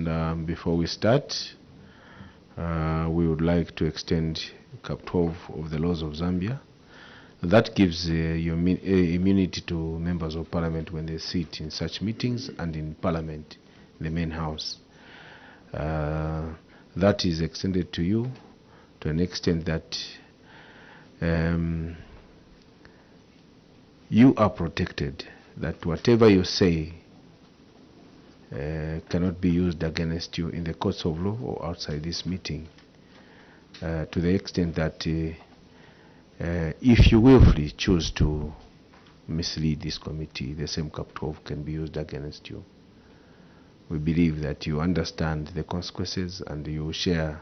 And before we start, we would like to extend Cap 12 of the laws of Zambia. That gives immunity to members of parliament when they sit in such meetings and in parliament, the main house. That is extended to you to an extent that you are protected, that whatever you say cannot be used against you in the courts of law or outside this meeting, to the extent that if you willfully choose to mislead this committee, the same Cap 12 can be used against you. We believe that you understand the consequences and you share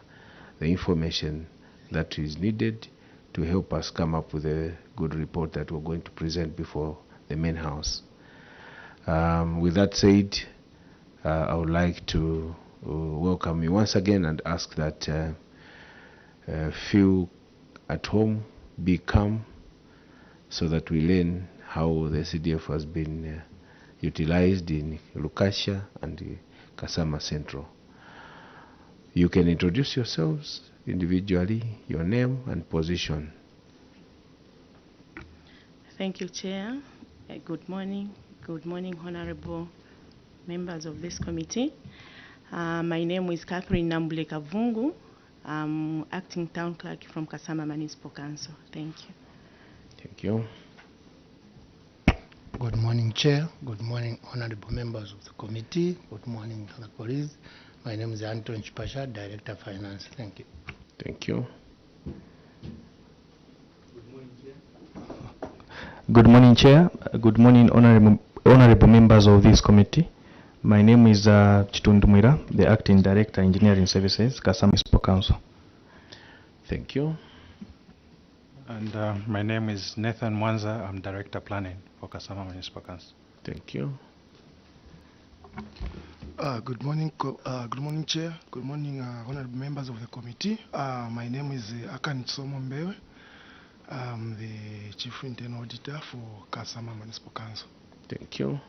the information that is needed to help us come up with a good report that we're going to present before the main house. With that said, I would like to welcome you once again and ask that feel at home, be calm, so that we learn how the CDF has been utilized in Lukasha and KASAMA Central. You can introduce yourselves individually, your name and position. Thank you, Chair. Good morning. Good morning, honorable members of this committee. My name is Catherine Nambule Kavungu. I'm acting town clerk from KASAMA Municipal Council. Thank you. Thank you. Good morning, Chair. Good morning, honorable members of the committee. Good morning, colleagues. My name is Anton Chipasha, Director of Finance. Thank you. Thank you. Good morning, Chair. Good morning, honorable members of this committee. My name is Chitundumwira, the Acting Director, Engineering Services, KASAMA Municipal Council. Thank you. And my name is Nathan Mwanza. I'm Director Planning for KASAMA Municipal Council. Thank you. Good morning, Chair. Good morning, honorable members of the committee. My name is Akan Somombewe. I'm the Chief Internal Auditor for KASAMA Municipal Council. Thank you.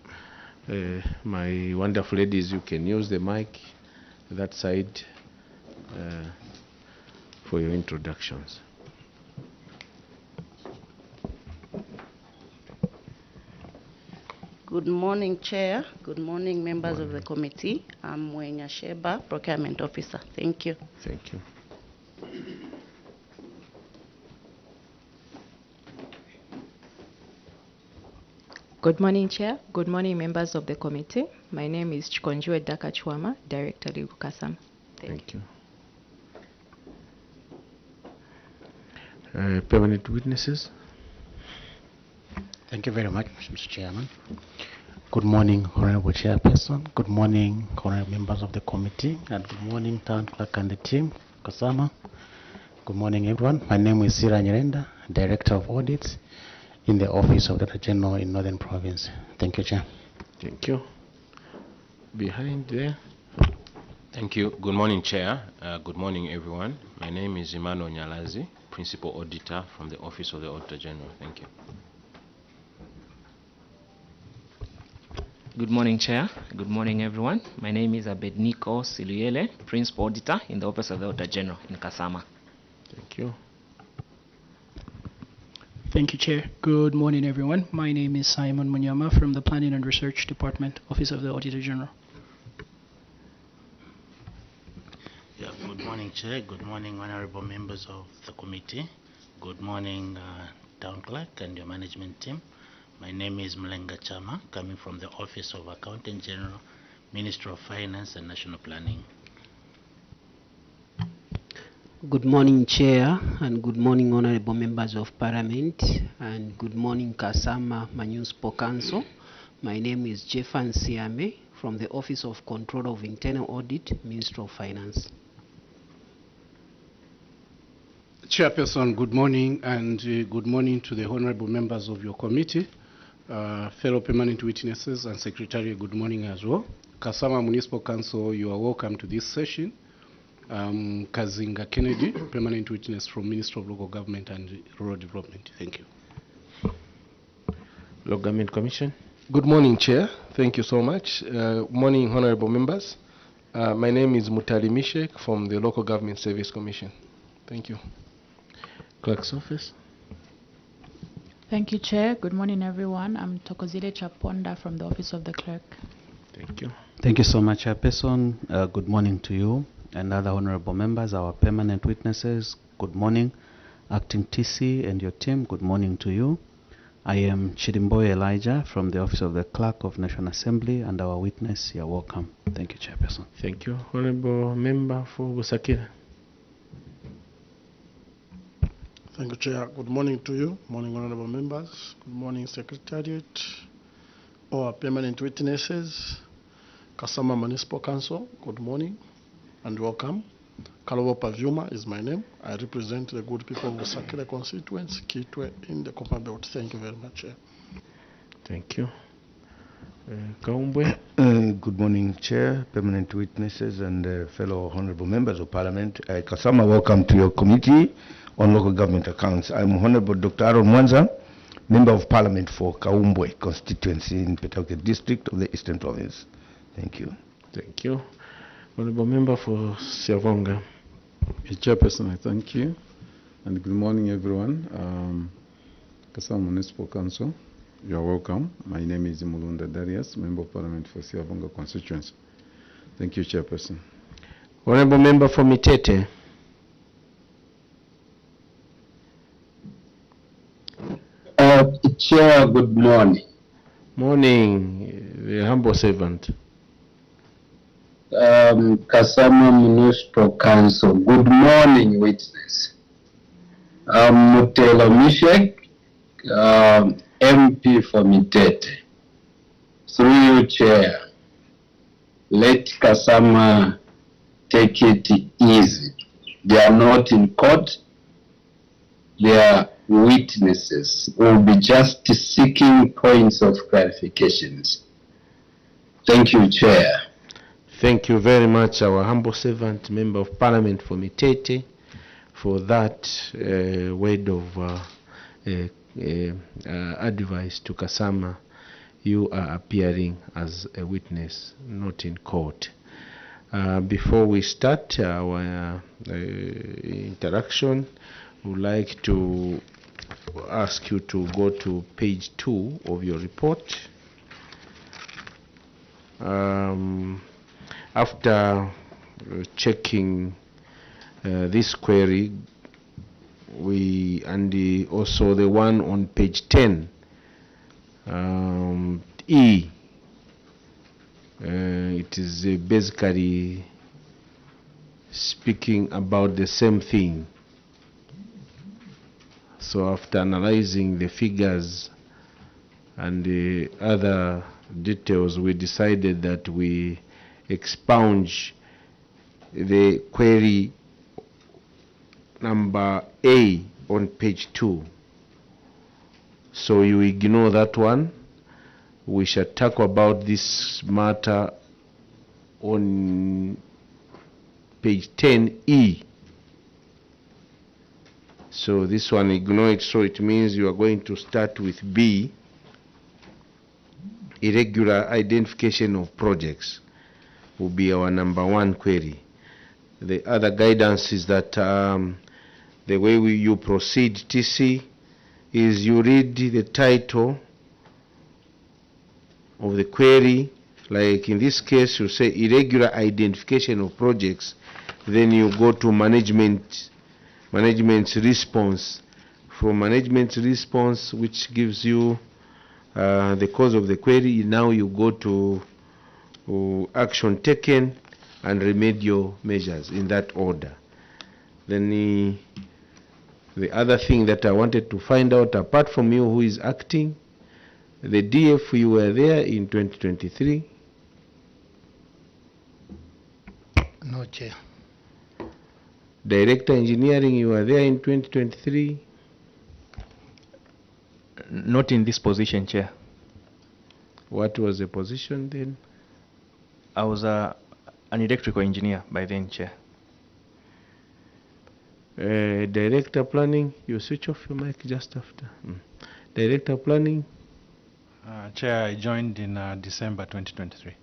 My wonderful ladies, you can use the mic that side for your introductions. Good morning, Chair. Good morning, members of the committee. I'm Wenya Sheba, Procurement Officer. Thank you. Thank you. Good morning, Chair. Good morning, members of the committee. My name is Chikonjwe Dakachwama, Director Legal KASAMA. Thank you. Permanent witnesses. Thank you very much, Mr. Chairman. Good morning, Honorable Chairperson. Good morning, honorable members of the committee. And good morning, Town Clerk and the team, KASAMA. Good morning, everyone. My name is Sira Nyirenda, Director of Audits in the Office of the Director General in Northern Province. Thank you, Chair. Thank you. Behind there. Thank you. Good morning, Chair. Good morning, everyone. My name is Emmanuel Nyalazi, Principal Auditor from the Office of the Auditor General. Thank you. Good morning, Chair. Good morning, everyone. My name is Abednego Siluyele, Principal Auditor in the Office of the Auditor General in KASAMA. Thank you. Thank you, Chair. Good morning, everyone. My name is Simon Munyama from the Planning and Research Department, Office of the Auditor General. Yeah, good morning, Chair. Good morning, honorable members of the committee. Good morning, Town Clerk and your management team. My name is Mlenga Chama, coming from the Office of Accountant General, Ministry of Finance and National Planning. Good morning, Chair, and good morning, honorable members of Parliament, and good morning, KASAMA Municipal Council. My name is Jeffan Siame from the Office of Control of Internal Audit, Ministry of Finance. Chairperson, good morning, and good morning to the honorable members of your committee, fellow permanent witnesses, and Secretary, good morning as well. KASAMA Municipal Council, you are welcome to this session. Kazinga Kennedy, permanent witness from Ministry of Local Government and Rural Development. Thank you. Local Government Commission. Good morning, Chair. Thank you so much. Morning, honorable members. My name is Mutali Mishek from the Local Government Service Commission. Thank you. Clerk's office. Thank you, Chair. Good morning, everyone. I'm Tokozile Chaponda from the Office of the Clerk. Thank you. Thank you so much, Chairperson. Good morning to you and other honorable members, our permanent witnesses. Good morning. Acting TC and your team, good morning to you. I am Chirimboy Elijah from the Office of the Clerk of National Assembly, and our witness, you're welcome. Thank you, Chairperson. Thank you. Honorable Member for Busakira. Thank you, Chair. Good morning to you. Morning, honorable members. Good morning, Secretariat, our permanent witnesses, KASAMA Municipal Council. Good morning and welcome. Kalobo Pavyuma is my name. I represent the good people of Busakira constituency, Kitwe, in the Copper Belt. Thank you very much, Chair. Thank you. Kaumbwe. Good morning, Chair, permanent witnesses, and fellow honorable members of Parliament. KASAMA, welcome to your committee on local government accounts. I'm Honorable Dr. Aaron Mwanza, Member of Parliament for Kaumbwe constituency in Petauke District of the Eastern Province. Thank you. Thank you. Honorable Member for Siavonga. Chairperson, I thank you. And good morning, everyone. KASAMA Municipal Council, you are welcome. My name is Mulunda Darius, Member of Parliament for Siavonga constituency. Thank you, Chairperson. Honorable Member for Mitete. Chair, good morning. Morning, the humble servant. KASAMA Municipal Council, good morning, witness. Mutelo Mishek, MP for Mitete. Through you, Chair, let KASAMA take it easy. They are not in court. They are witnesses who will be just seeking points of clarifications. Thank you, Chair. Thank you very much, our humble servant, Member of Parliament for Mitete, for that word of advice to KASAMA. You are appearing as a witness, not in court. Before we start our interaction, we would like to ask you to go to page 2 of your report. After checking this query, and also the one on page 10, E, it is basically speaking about the same thing. So after analyzing the figures and the other details, we decided that we expunge the query number A on page 2. So you ignore that one. We shall talk about this matter on page 10E. So this one, ignore it. So it means you are going to start with B, irregular identification of projects, will be our number 1 query. The other guidance is that the way you proceed, TC, is you read the title of the query. Like in this case, you say irregular identification of projects, then you go to management's response. From management's response, which gives you the cause of the query, now you go to action taken and remedial measures in that order. Then the other thing that I wanted to find out, apart from you who is acting, the DF, you were there in 2023? No, Chair. Director Engineering, you were there in 2023? Not in this position, Chair. What was the position then? I was an electrical engineer by then, Chair. Director Planning, you switch off your mic just after. Director Planning? Chair, I joined in December 2023.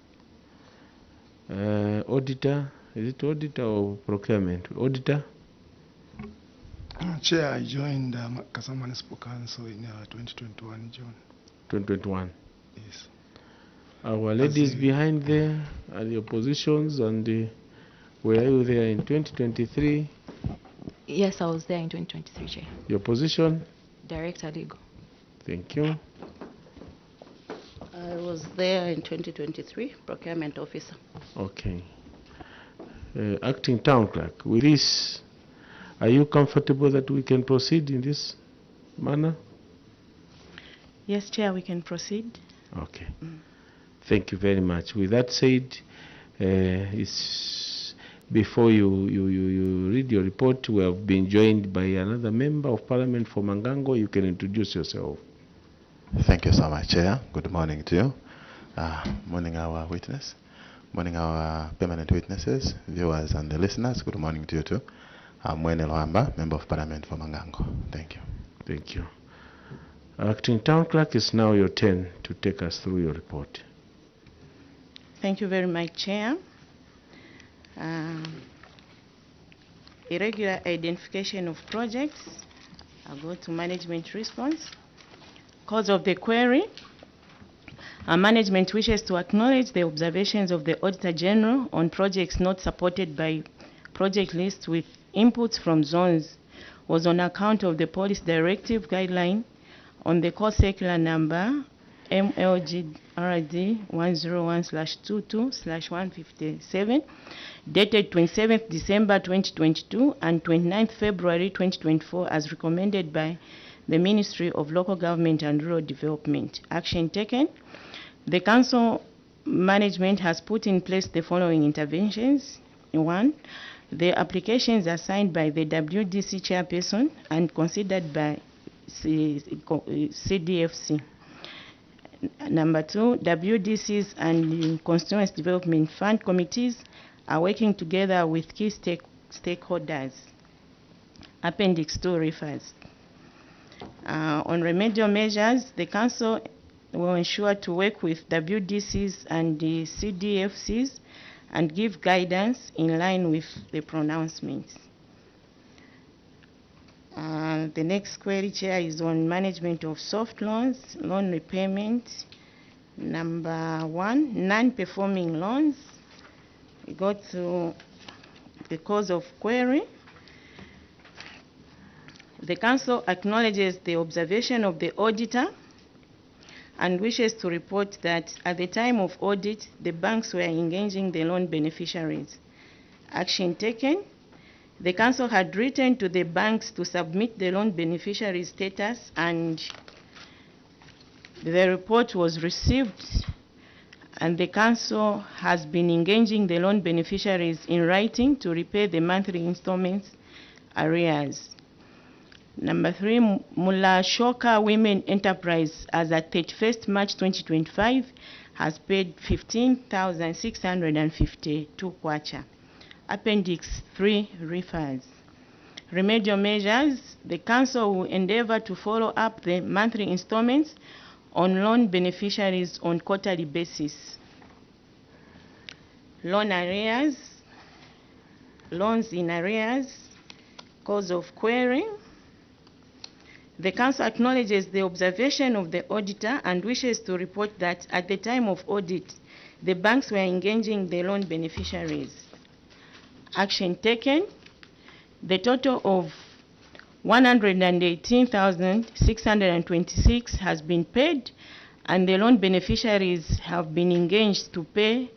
Auditor, is it auditor or procurement? Auditor? Chair, I joined KASAMA Municipal Council in 2021 June. 2021. Yes. Our ladies behind there are the oppositions, and were you there in 2023? Yes, I was there in 2023, Chair. Your position? Director Legal. Thank you. I was there in 2023, procurement officer. Okay. Acting Town Clerk, with this, are you comfortable that we can proceed in this manner? Yes, Chair, we can proceed. Okay. Thank you very much. With that said, before you read your report, we have been joined by another member of Parliament for Mangango. You can introduce yourself. Thank you so much, Chair. Good morning to you. Morning, our witness. Morning, our permanent witnesses, viewers, and the listeners. Good morning to you too. I'm Wene Loamba, Member of Parliament for Mangango. Thank you. Thank you. Acting Town Clerk, it's now your turn to take us through your report. Thank you very much, Chair. Irregular identification of projects. I'll go to management response. Cause of the query. Management wishes to acknowledge the observations of the Auditor General on projects not supported by project list with inputs from zones was on account of the police directive guideline on the core circular number MLGRD 101/22/157 dated 27th December 2022 and 29th February 2024 as recommended by the Ministry of Local Government and Rural Development. Action taken. The Council management has put in place the following interventions. 1. The applications are signed by the WDC chairperson and considered by CDFC. Number 2, WDCs and Constituency Development Fund committees are working together with key stakeholders. Appendix 2 refers. On remedial measures, the Council will ensure to work with WDCs and the CDFCs and give guidance in line with the pronouncements. The next query, Chair, is on management of soft loans, loan repayment. Number 1, non-performing loans. We go to the cause of query. The Council acknowledges the observation of the auditor and wishes to report that at the time of audit, the banks were engaging the loan beneficiaries. Action taken. The Council had written to the banks to submit the loan beneficiary status, and the report was received, and the Council has been engaging the loan beneficiaries in writing to repay the monthly installments arrears. Number 3, Mula Shoka Women Enterprise, as at 31st March 2025, has paid 15,652 kwacha. Appendix 3 refers. Remedial measures. The Council will endeavor to follow up the monthly installments on loan beneficiaries on quarterly basis. Loan arrears. Loans in arrears. Cause of query. The Council acknowledges the observation of the auditor and wishes to report that at the time of audit, the banks were engaging the loan beneficiaries. Action taken. The total of 118,626 has been paid, and the loan beneficiaries have been engaged to pay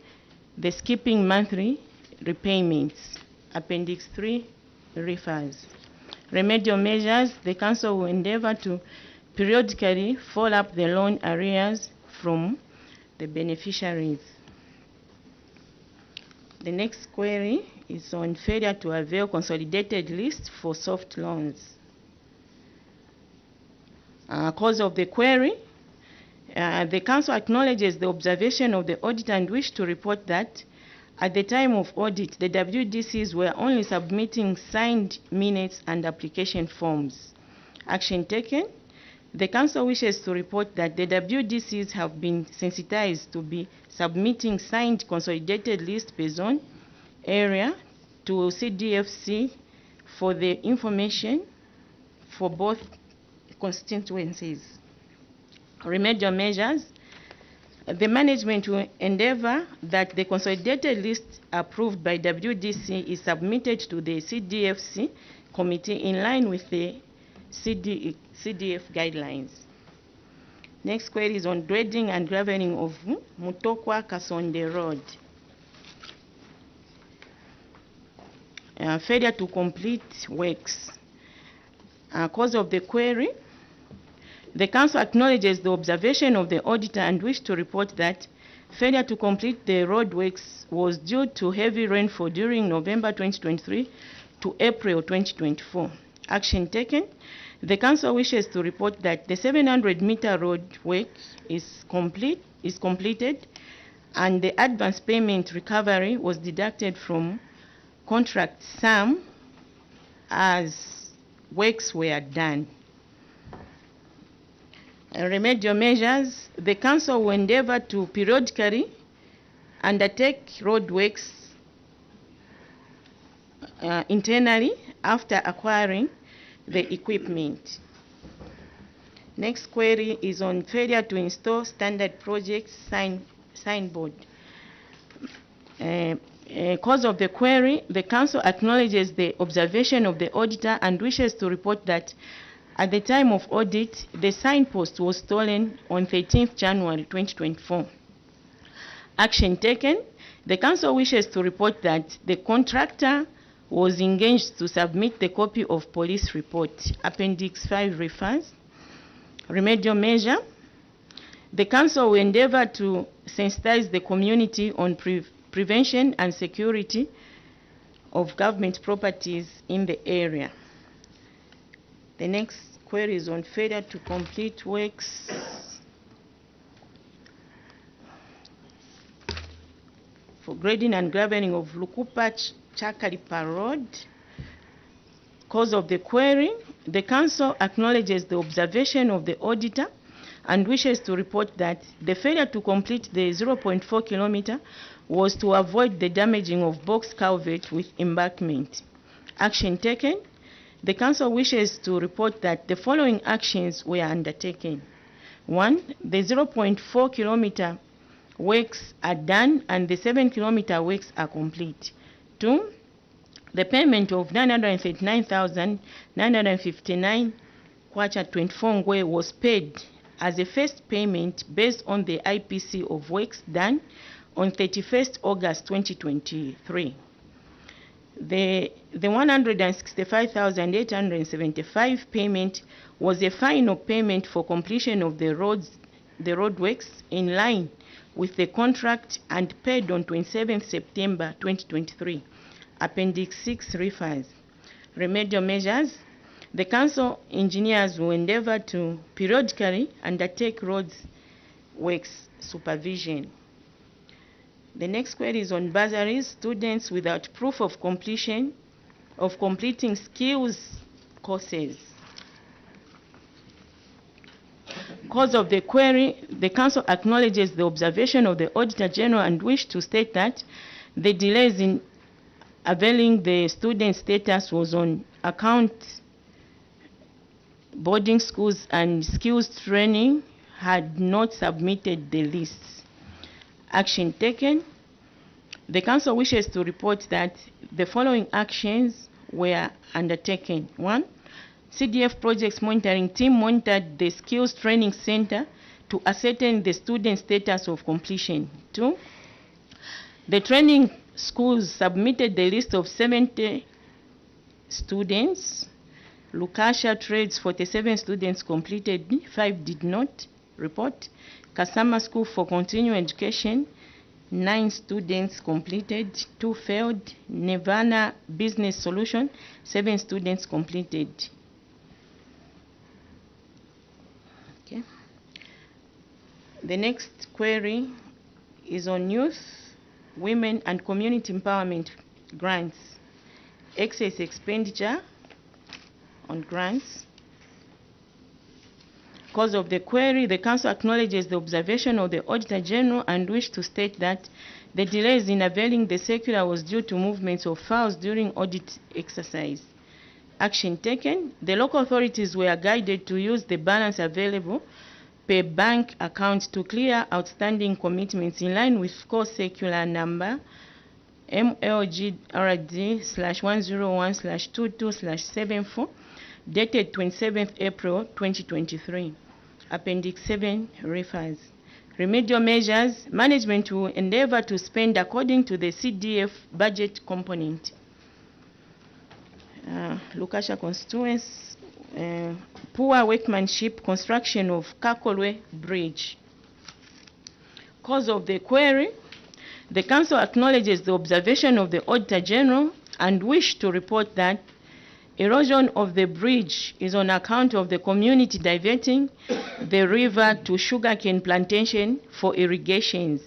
the skipping monthly repayments. Appendix 3 refers. Remedial measures. The Council will endeavor to periodically follow up the loan arrears from the beneficiaries. The next query is on failure to avail consolidated list for soft loans. Cause of the query. The Council acknowledges the observation of the auditor and wish to report that at the time of audit, the WDCs were only submitting signed minutes and application forms. Action taken. The Council wishes to report that the WDCs have been sensitized to be submitting signed consolidated list per zone area to CDFC for the information for both constituencies. Remedial measures. The management will endeavor that the consolidated list approved by WDC is submitted to the CDFC committee in line with the CDF guidelines. Next query is on dredging and graveling of Mutokwa Kasonde Road. Failure to complete works. Cause of the query. The Council acknowledges the observation of the auditor and wish to report that failure to complete the road works was due to heavy rainfall during November 2023 to April 2024. Action taken. The Council wishes to report that the 700-meter road work is completed and the advance payment recovery was deducted from contract sum as works were done. Remedial measures. The Council will endeavor to periodically undertake road works internally after acquiring the equipment. Next query is on failure to install standard project signboard. Cause of the query. The Council acknowledges the observation of the auditor and wishes to report that at the time of audit, the signpost was stolen on 13th January 2024. Action taken. The Council wishes to report that the contractor was engaged to submit the copy of police report. Appendix 5 refers. Remedial measure. The Council will endeavor to sensitize the community on prevention and security of government properties in the area. The next query is on failure to complete works for grading and graveling of Lukupa Chakalipa Road. Cause of the query. The Council acknowledges the observation of the auditor and wishes to report that the failure to complete the 0.4 kilometer was to avoid the damaging of box culvert with embankment. Action taken. The Council wishes to report that the following actions were undertaken. 1. The 0.4 kilometer works are done and the 7 kilometer works are complete. 2. The payment of 939,959 kwacha 24 ngwe was paid as a first payment based on the IPC of works done on 31st August 2023. The 165,875 payment was a final payment for completion of the road works in line with the contract and paid on 27th September 2023. Appendix 6 refers. Remedial measures. The Council engineers will endeavor to periodically undertake roads works supervision. The next query is on bursaries. Students without proof of completing skills courses. Cause of the query. The Council acknowledges the observation of the Auditor General and wish to state that the delays in availing the student status was on account boarding schools and skills training had not submitted the lists. Action taken. The Council wishes to report that the following actions were undertaken. 1. CDF Projects Monitoring Team monitored the Skills Training Center to ascertain the student status of completion. 2. The training schools submitted the list of 70 students. Lukasha Trades, 47 students completed, 5 did not report. KASAMA School for Continuing Education, 9 students completed, 2 failed. Nirvana Business Solution, 7 students completed. Okay. The next query is on youth, women and community empowerment grants. Excess expenditure on grants. Cause of the query, the Council acknowledges the observation of the Auditor General and wish to state that the delays in availing the circular was due to movements of files during audit exercise. Action taken, the local authorities were guided to use the balance available per bank account to clear outstanding commitments in line with core circular number MLGRD/101/22/74 dated 27th April 2023. Appendix 7 refers. Remedial measures, management will endeavor to spend according to the CDF budget component. Lukasha constituency, poor workmanship, construction of Kakolwe Bridge. Cause of the query, the Council acknowledges the observation of the Auditor General and wish to report that erosion of the bridge is on account of the community diverting the river to sugarcane plantation for irrigations.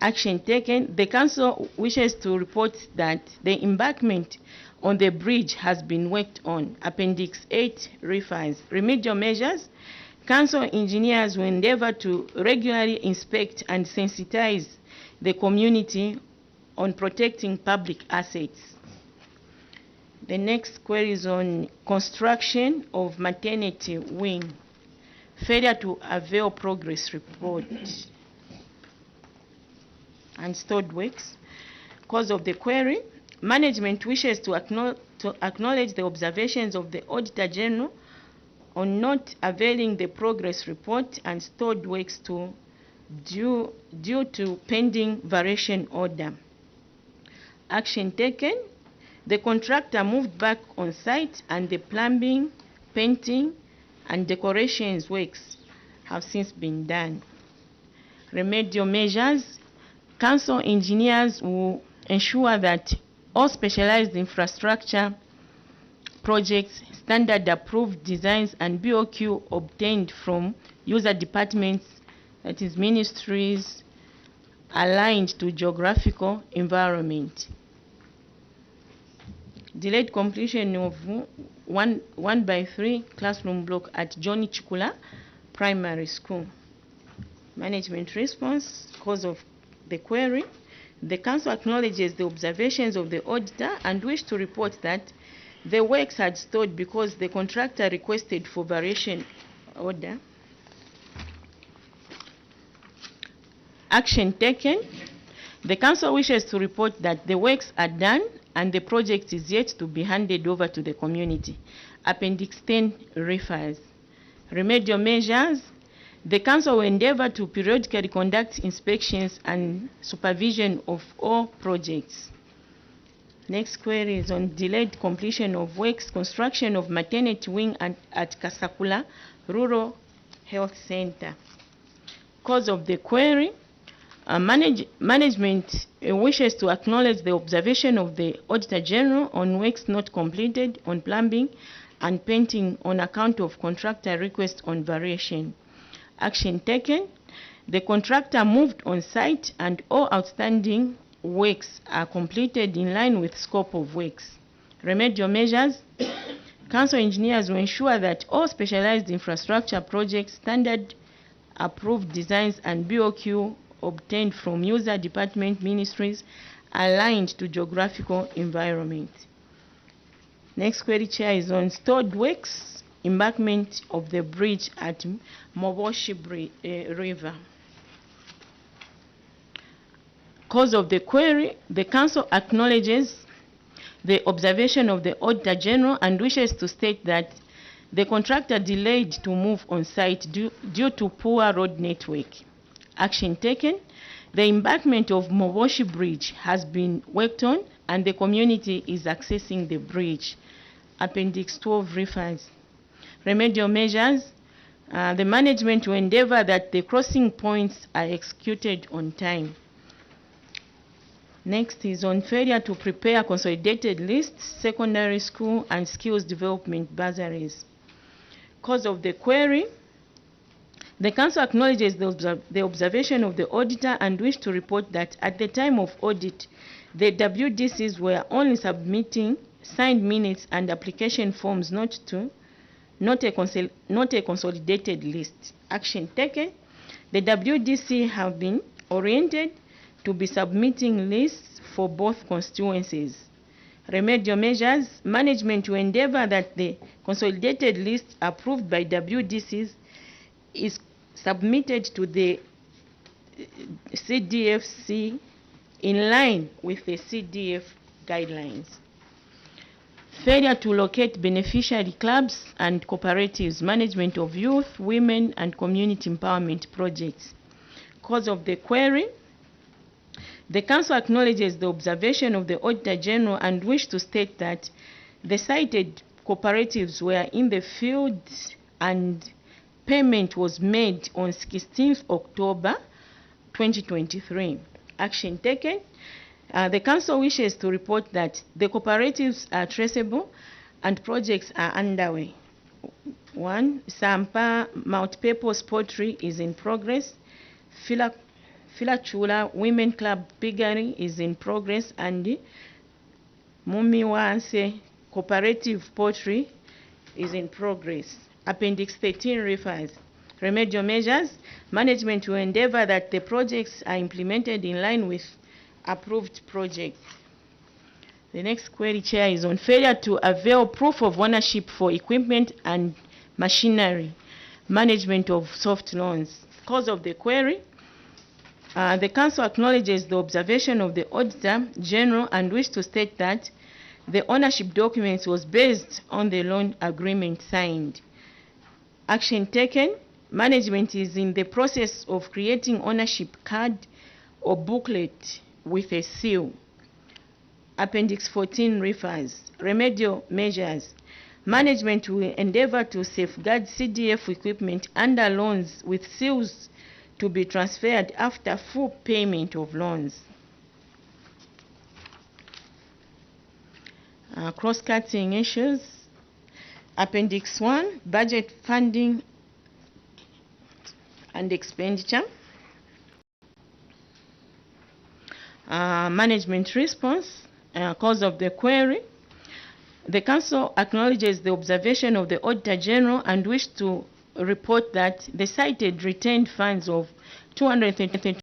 Action taken, the Council wishes to report that the embankment on the bridge has been worked on. Appendix 8 refers. Remedial measures, Council engineers will endeavor to regularly inspect and sensitize the community on protecting public assets. The next query is on construction of maternity wing. Failure to avail progress report. And stored works. Cause of the query, management wishes to acknowledge the observations of the Auditor General on not availing the progress report and stored works due to pending variation order. Action taken, the contractor moved back on site and the plumbing, painting, and decorations works have since been done. Remedial measures, Council engineers will ensure that all specialized infrastructure projects, standard approved designs, and BOQ obtained from user departments, that is ministries, aligned to geographical environment. Delayed completion of 1/3 classroom block at Johnny Chikula Primary School. Management response, cause of the query. The Council acknowledges the observations of the auditor and wish to report that the works had stalled because the contractor requested for variation order. Action taken. The Council wishes to report that the works are done and the project is yet to be handed over to the community. Appendix 10 refers. Remedial measures. The Council will endeavor to periodically conduct inspections and supervision of all projects. Next query is on delayed completion of works, construction of maternity wing at Kasakula Rural Health Center. Cause of the query, management wishes to acknowledge the observation of the Auditor General on works not completed on plumbing and painting on account of contractor request on variation. Action taken, the contractor moved on site and all outstanding works are completed in line with scope of works. Remedial measures, Council engineers will ensure that all specialized infrastructure projects, standard approved designs, and BOQ obtained from user department ministries aligned to geographical environment. Next query, Chair, is on stored works, embankment of the bridge at Moboshi River. Cause of the query, the Council acknowledges the observation of the Auditor General and wishes to state that the contractor delayed to move on site due to poor road network. Action taken, the embankment of Moboshi Bridge has been worked on and the community is accessing the bridge. Appendix 12 refers. Remedial measures, the management will endeavor that the crossing points are executed on time. Next is on failure to prepare consolidated lists, secondary school and skills development bursaries. Cause of the query, the Council acknowledges the observation of the auditor and wish to report that at the time of audit, the WDCs were only submitting signed minutes and application forms, not to not a consolidated list. Action taken. The WDC have been oriented to be submitting lists for both constituencies. Remedial measures. Management to endeavor that the consolidated list approved by WDCs is submitted to the CDFC in line with the CDF guidelines. Failure to locate beneficiary clubs and cooperatives, management of youth, women, and community empowerment projects. Cause of the query. The Council acknowledges the observation of the Auditor General and wish to state that the cited cooperatives were in the field and payment was made on 16th October 2023. Action taken. The Council wishes to report that the cooperatives are traceable and projects are underway. 1. Sampa Mount Pepos Pottery is in progress. Filachula Women Club Piggery is in progress, and Mumiwanse Cooperative Pottery is in progress. Appendix 13 refers. Remedial measures. Management will endeavor that the projects are implemented in line with approved projects. The next query, Chair, is on failure to avail proof of ownership for equipment and machinery, management of soft loans. Cause of the query. The Council acknowledges the observation of the Auditor General and wish to state that the ownership documents was based on the loan agreement signed. Action taken. Management is in the process of creating ownership card or booklet with a seal. Appendix 14 refers. Remedial measures. Management will endeavor to safeguard CDF equipment under loans with seals to be transferred after full payment of loans. Cross-cutting issues. Appendix 1, budget funding and expenditure. Management response. Cause of the query. The Council acknowledges the observation of the Auditor General and wish to report that the cited retained funds of 230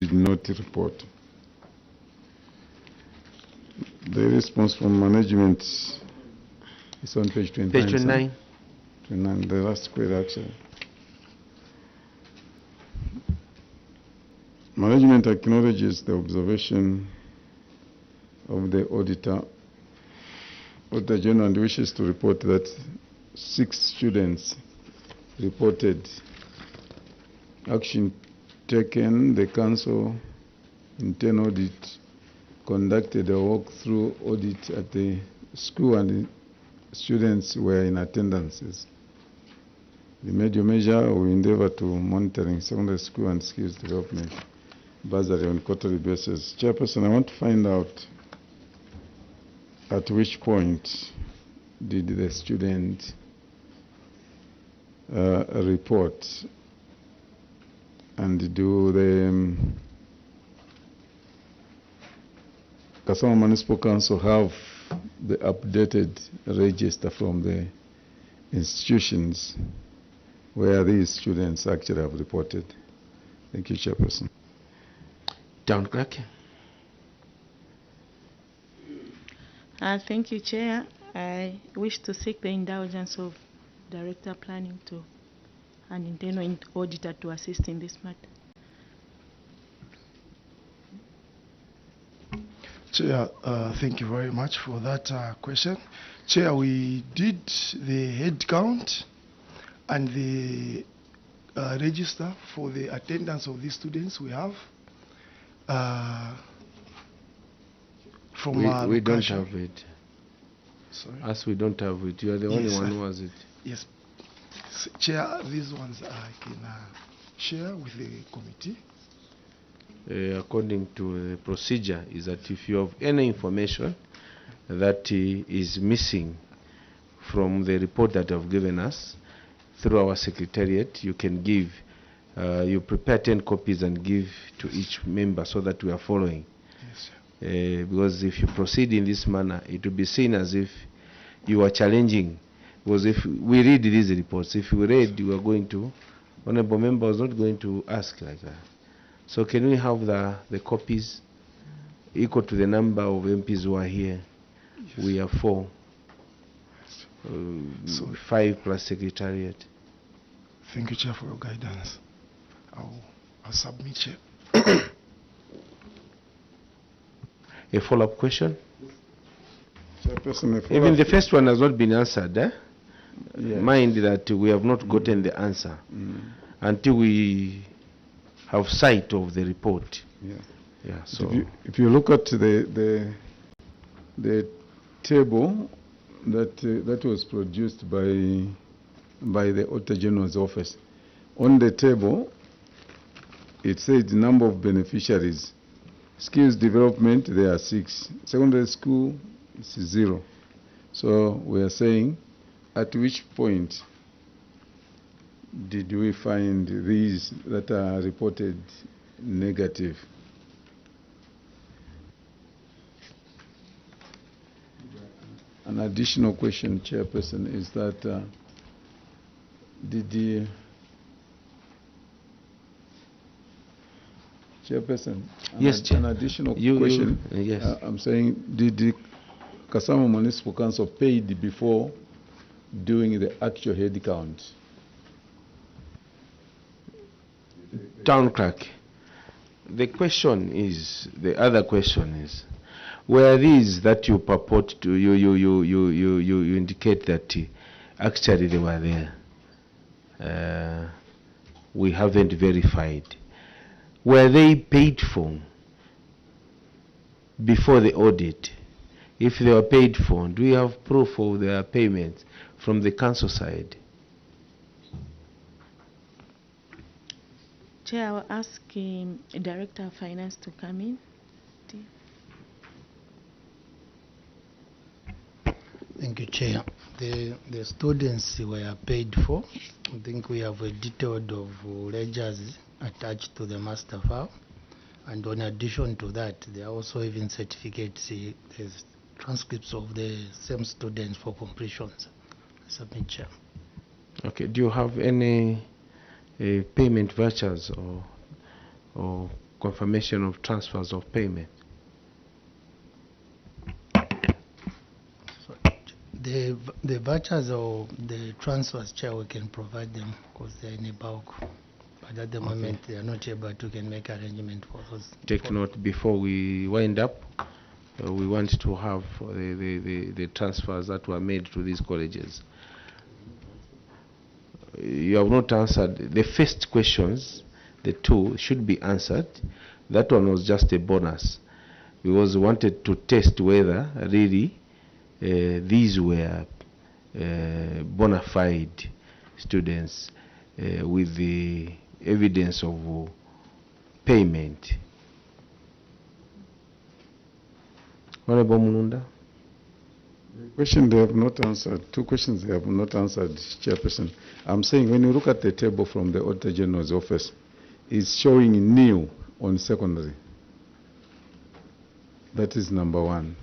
did not report. The response from management is on page 29. Page 29. 29, the last query actually. Management acknowledges the observation of the Auditor General and wishes to report that 6 students reported action taken. The Council internal audit conducted a walkthrough audit at the school and the students were in attendances. The major measure will endeavor to monitoring secondary school and skills development bursary on quarterly basis. Chairperson, I want to find out at which point did the student report, and do the KASAMA Municipal Council have the updated register from the institutions where these students actually have reported? Thank you, Chairperson. Town Clerk. Thank you, Chair. I wish to seek the indulgence of Director Planning to and Internal Auditor to assist in this matter. Chair, thank you very much for that question. Chair, we did the head count and the register for the attendance of the students we have. We don't have it. Sorry? As we don't have it, you are the only one who has it. Yes. Chair, these ones I can share with the committee. According to the procedure, is that if you have any information that is missing from the report that you have given us through our secretariat, you can give, you prepare 10 copies and give to each member so that we are following. Yes, because if you proceed in this manner, it will be seen as if you are challenging. Because if we read these reports, if we read, you are going to, honorable member was not going to ask like that. So can we have the copies equal to the number of MPs who are here? Yes. We are 4. 5 plus secretariat. Thank you, Chair, for your guidance. I'll submit, Chair. A follow-up question? Chairperson, even the first one has not been answered. Yes. Mind that we have not gotten the answer until we have sight of the report. Yeah. So if you look at the table that was produced by the Auditor General's office, on the table it says the number of beneficiaries. Skills development, there are 6. Secondary school is 0. So we are saying, at which point did we find these that are reported negative? An additional question, Chairperson, is that did the Chairperson, yes, Chair. An additional question. Yes. I'm saying, did the KASAMA Municipal Council paid before doing the actual head count? Town Clerk, the other question is, were these that you purport to, you indicate that actually they were there, we haven't verified. Were they paid for before the audit? If they were paid for, do we have proof of their payment from the council side? Chair, I will ask Director of Finance to come in. Thank you, Chair. The students were paid for. I think we have a detailed of ledgers attached to the master file. And in addition to that, there are also even certificates, there's transcripts of the same students for completions. Submit, Chair. Okay, do you have any payment vouchers or confirmation of transfers of payment. The vouchers or the transfers, Chair, we can provide them because they're in a bulk. But at the moment, they are not able to can make arrangement for those. Take note, before we wind up, we want to have the transfers that were made to these colleges. You have not answered the first questions. The two should be answered. That one was just a bonus because we wanted to test whether really these were bona fide students with the evidence of payment. Honorable Mulunda. The question they have not answered, two questions they have not answered, Chairperson. I'm saying when you look at the table from the Auditor General's office, it's showing new on secondary. That is number one.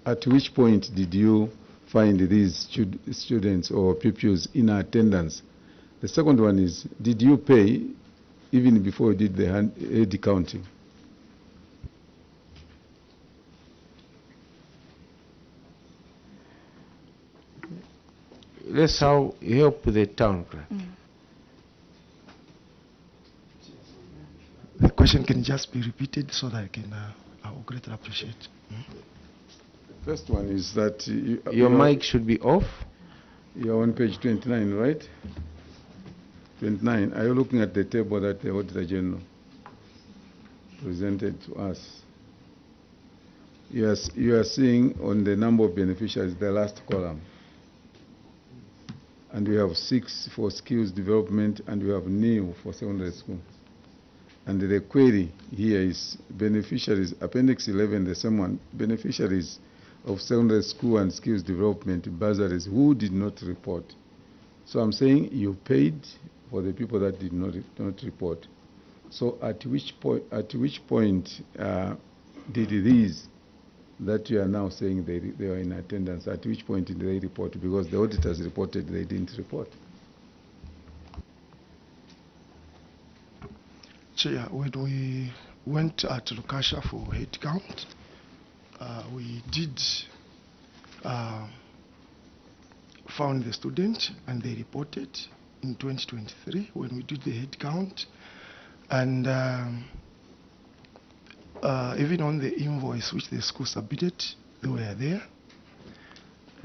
At which point did you find these students or pupils in attendance? The second one is, did you pay even before you did the head counting? Let's help the town clerk. The question can just be repeated so that I will greatly appreciate. The first one is that your mic should be off. You're on page 29, right? 29. Are you looking at the table that the Auditor General presented to us? Yes, you are seeing on the number of beneficiaries the last column. And we have 6 for skills development, and we have new for secondary school. And the query here is beneficiaries, Appendix 11, the same one, beneficiaries of secondary school and skills development bursaries who did not report. So I'm saying you paid for the people that did not report. So at which point did these that you are now saying they were in attendance, at which point did they report? Because the auditors reported they didn't report. Chair, when we went at Lukasha for head count, we did found the student and they reported in 2023 when we did the head count. And even on the invoice which the school submitted, they were there.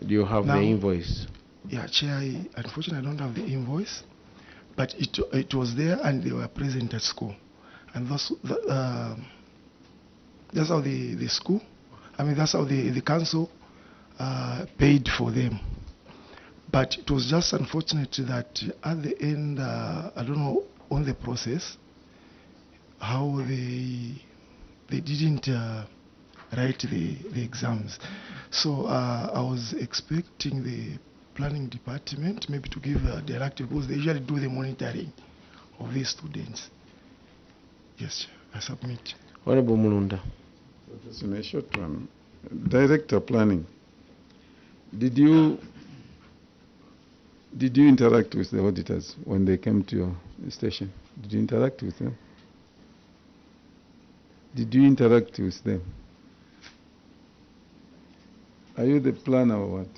Do you have Now, the invoice? Yeah, Chair, unfortunately I don't have the invoice, but it was there and they were present at school. And that's how the school, that's how the council paid for them. But it was just unfortunate that at the end, I don't know on the process, how they didn't write the exams. So I was expecting the planning department maybe to give a directive, because they usually do the monitoring of these students. Yes, I submit. Honorable Mulunda. Just in a short one, Director Planning, did you interact with the auditors when they came to your station? Did you interact with them? Did you interact with them? Are you the planner or what?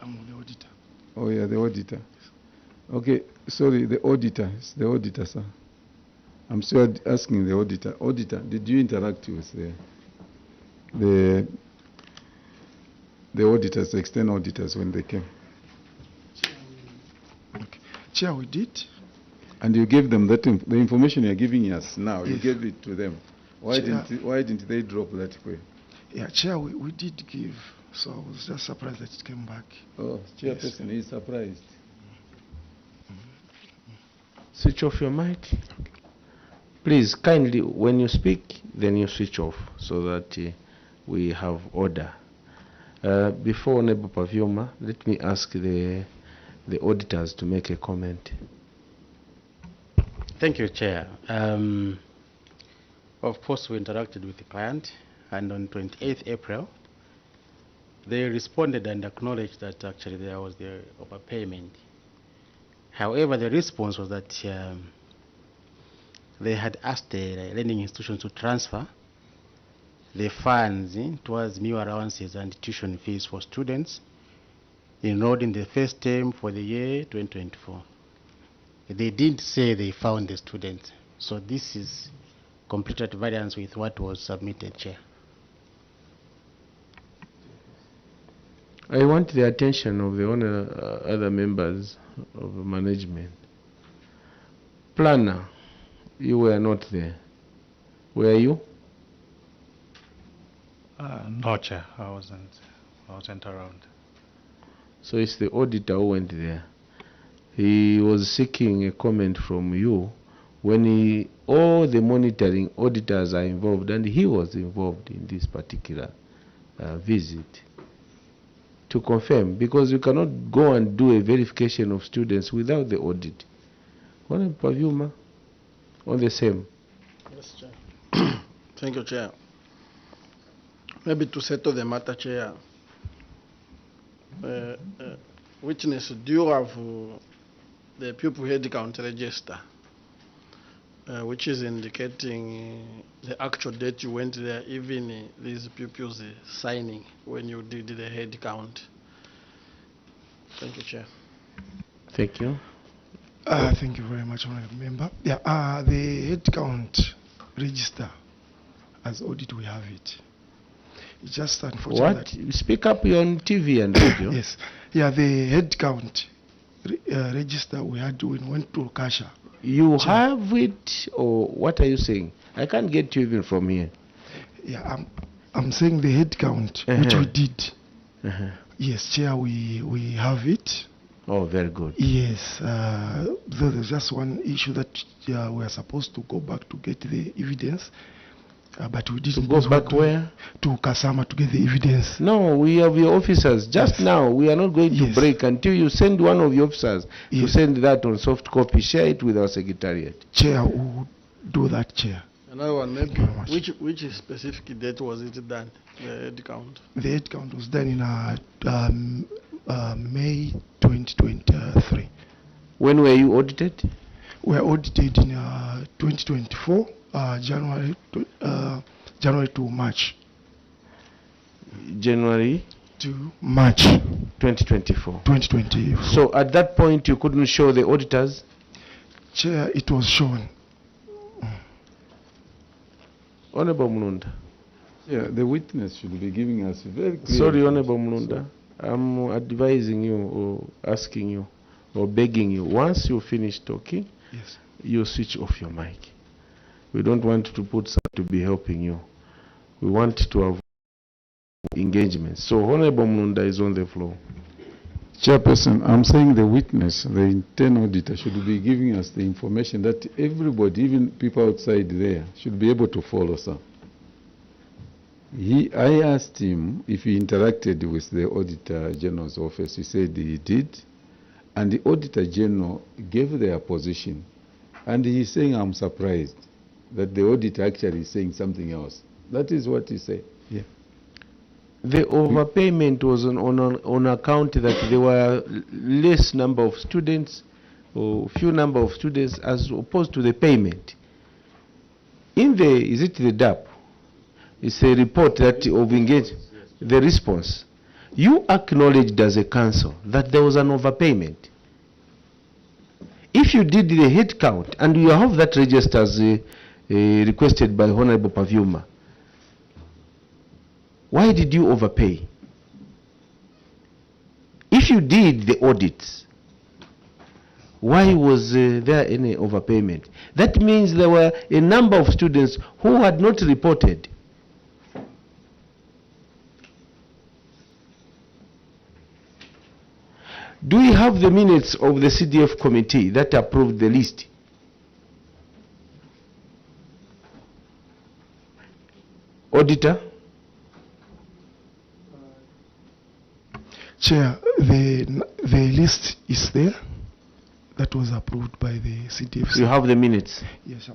I'm the auditor. Oh, yeah, the auditor. Okay, sorry, the auditor. It's the auditor, sir. I'm still asking the auditor. Auditor, did you interact with the auditors, the external auditors when they came? Okay. Chair, we did. And you gave them that the information you're giving us now, you gave it to them. Why didn't they drop that query? Yeah, Chair, we did give. So I was just surprised that it came back. Oh, Chairperson is surprised. Switch off your mic. Please, kindly, when you speak, then you switch off so that we have order. Before Honorable Pavioma, let me ask the auditors to make a comment. Thank you, Chair. Of course, we interacted with the client, and on 28th April, they responded and acknowledged that actually there was the overpayment. However, the response was that they had asked the lending institutions to transfer the funds towards meal allowances and tuition fees for students enrolled in the first term for the year 2024. They didn't say they found the students. So this is complete at variance with what was submitted, Chair. I want the attention of the other members of management. Planner, you were not there. Were you? No, Chair, I wasn't around. So it's the auditor who went there. He was seeking a comment from you when all the monitoring auditors are involved, and he was involved in this particular visit, to confirm, because you cannot go and do a verification of students without the audit. Honorable Pavuma, on the same. Yes, Chair. Thank you, Chair. Maybe to settle the matter, Chair, witness, do you have the pupil head count register, which is indicating the actual date you went there, even these pupils signing when you did the head count? Thank you, Chair. Thank you. Thank you very much, Honorable Member. Yeah, the head count register, as audit we have it. It's just unfortunate. What? Speak up, you're on TV and radio. Yes. Yeah, the head count register we had when we went to Kasha. You have it, or what are you saying? I can't get you even from here. Yeah, I'm saying the head count, which we did. Yes, Chair, we have it. Oh, very good. Yes, there's just one issue that we are supposed to go back to get the evidence, but we didn't. Go back where? To KASAMA to get the evidence. No, we have your officers. Just now, we are not going to break until you send one of your officers to send that on soft copy. Share it with our secretariat. Chair, we will do that, Chair. Another one, maybe. Which specific date was it done, the head count? The head count was done in May 2023. When were you audited? We were audited in 2024, January to March. January to March 2024. 2024. So at that point you couldn't show the auditors? Chair, it was shown. Honorable Mununda. Yeah, the witness should be giving us very clear. Sorry, Honorable Mununda. I'm advising you or asking you or begging you. Once you finish talking, you switch off your mic. We don't want to put someone to be helping you. We want to avoid engagement. So Honorable Mununda is on the floor. Chairperson, I'm saying the witness, the internal auditor, should be giving us the information that everybody, even people outside there, should be able to follow, sir. I asked him if he interacted with the Auditor General's office. He said he did. And the Auditor General gave their position. And he's saying, I'm surprised that the auditor actually is saying something else. That is what he said. Yeah. The overpayment was on account that there were less number of students or few number of students as opposed to the payment. In the, is it the DAP? It's a report that of engage the response. You acknowledged as a council that there was an overpayment. If you did the head count and you have that register as requested by Honorable Pavuma, why did you overpay? If you did the audits, why was there any overpayment? That means there were a number of students who had not reported. Do we have the minutes of the CDF committee that approved the list? Auditor? Chair, the list is there. That was approved by the CDF. You have the minutes? Yes.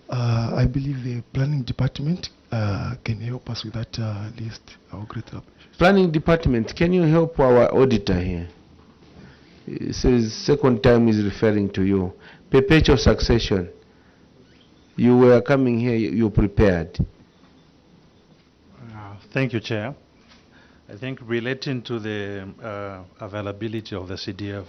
I believe the planning department can help us with that list. Our great appreciation. Planning department, can you help our auditor here? It says second time is referring to you. Perpetual succession. You were coming here, you prepared. Thank you, Chair. I think relating to the availability of the CDF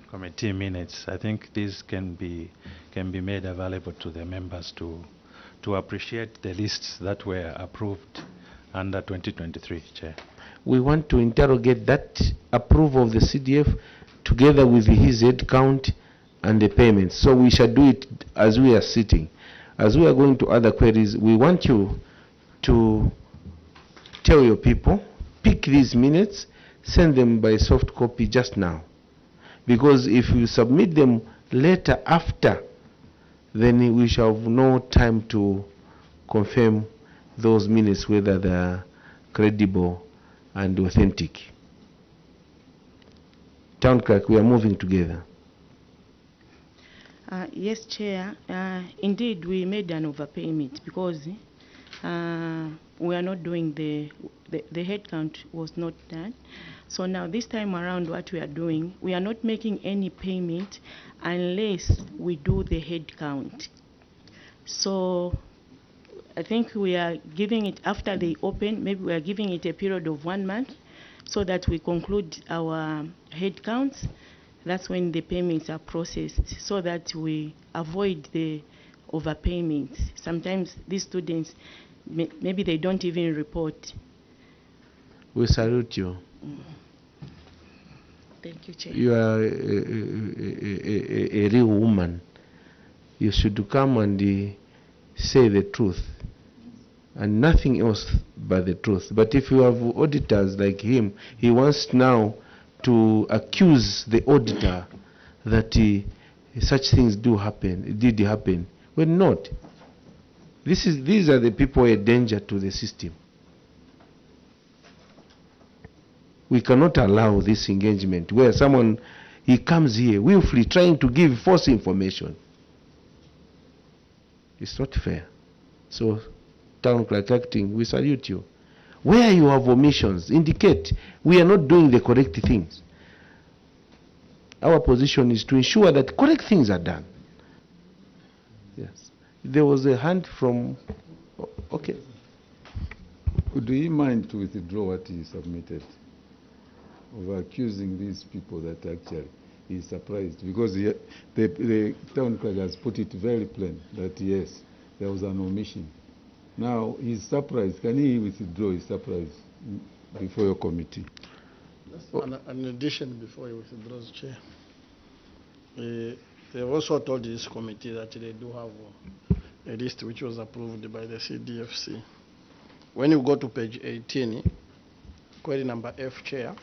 committee minutes, I think this can be made available to the members to appreciate the lists that were approved under 2023, Chair. We want to interrogate that approval of the CDF together with his head count and the payments. So we shall do it as we are sitting. As we are going to other queries, we want you to tell your people, pick these minutes, send them by soft copy just now. Because if you submit them later after, then we shall have no time to confirm those minutes whether they are credible and authentic. Town Clerk, we are moving together. Yes, Chair. Indeed, we made an overpayment because we are not doing the head count was not done. So now this time around what we are doing, we are not making any payment unless we do the head count. So I think we are giving it after they open, maybe we are giving it a period of 1 month so that we conclude our head counts. That's when the payments are processed so that we avoid the overpayments. Sometimes these students, maybe they don't even report. We salute you. Thank you, Chair. You are a real woman. You should come and say the truth and nothing else but the truth. But if you have auditors like him, he wants now to accuse the auditor that such things did happen. Well, not. These are the people a danger to the system. We cannot allow this engagement where someone, he comes here willfully trying to give false information. It's not fair. So, Town Clerk Acting, we salute you. Where you have omissions, indicate we are not doing the correct things. Our position is to ensure that correct things are done. Yes. There was a hand from, okay. Would you mind to withdraw what he submitted? Of accusing these people that actually he is surprised because the town clerk has put it very plain that yes, there was an omission. Now he's surprised. Can he withdraw his surprise before your committee? An addition before he withdraws, Chair. They also told this committee that they do have a list which was approved by the CDFC. When you go to page 18, query number F, Chair,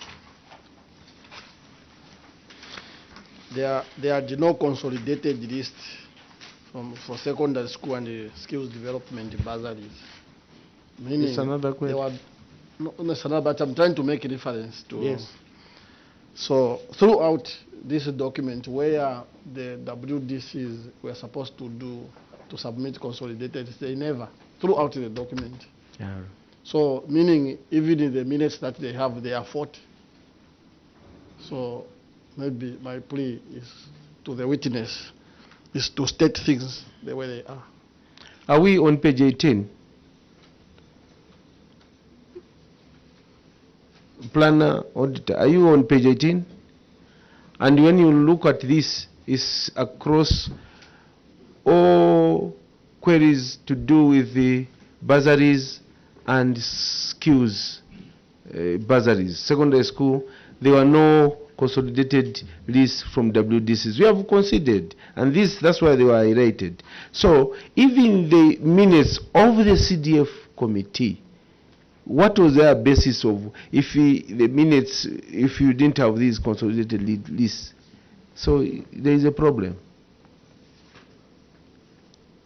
there are no consolidated list for secondary school and skills development bursaries. Meaning it's another question. No, it's another, but I'm trying to make a reference to. Yes. So throughout this document, where the WDCs were supposed to submit consolidated, they never throughout the document. Yeah. So meaning even in the minutes that they have, they are 40. So maybe my plea is to the witness is to state things the way they are. Are we on page 18? Planner, auditor, are you on page 18? And when you look at this, it's across all queries to do with the bursaries and skills bursaries. Secondary school, there were no consolidated lists from WDCs. We have considered, and that's why they were irritated. So even the minutes of the CDF committee, what was their basis of if the minutes, if you didn't have these consolidated lists? So there is a problem.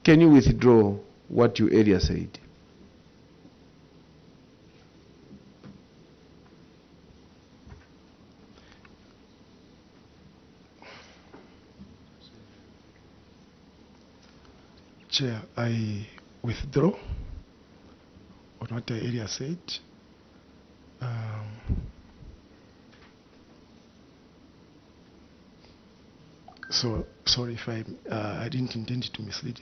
Can you withdraw what you earlier said? Chair, I withdraw on what I earlier said. So sorry if I didn't intend to mislead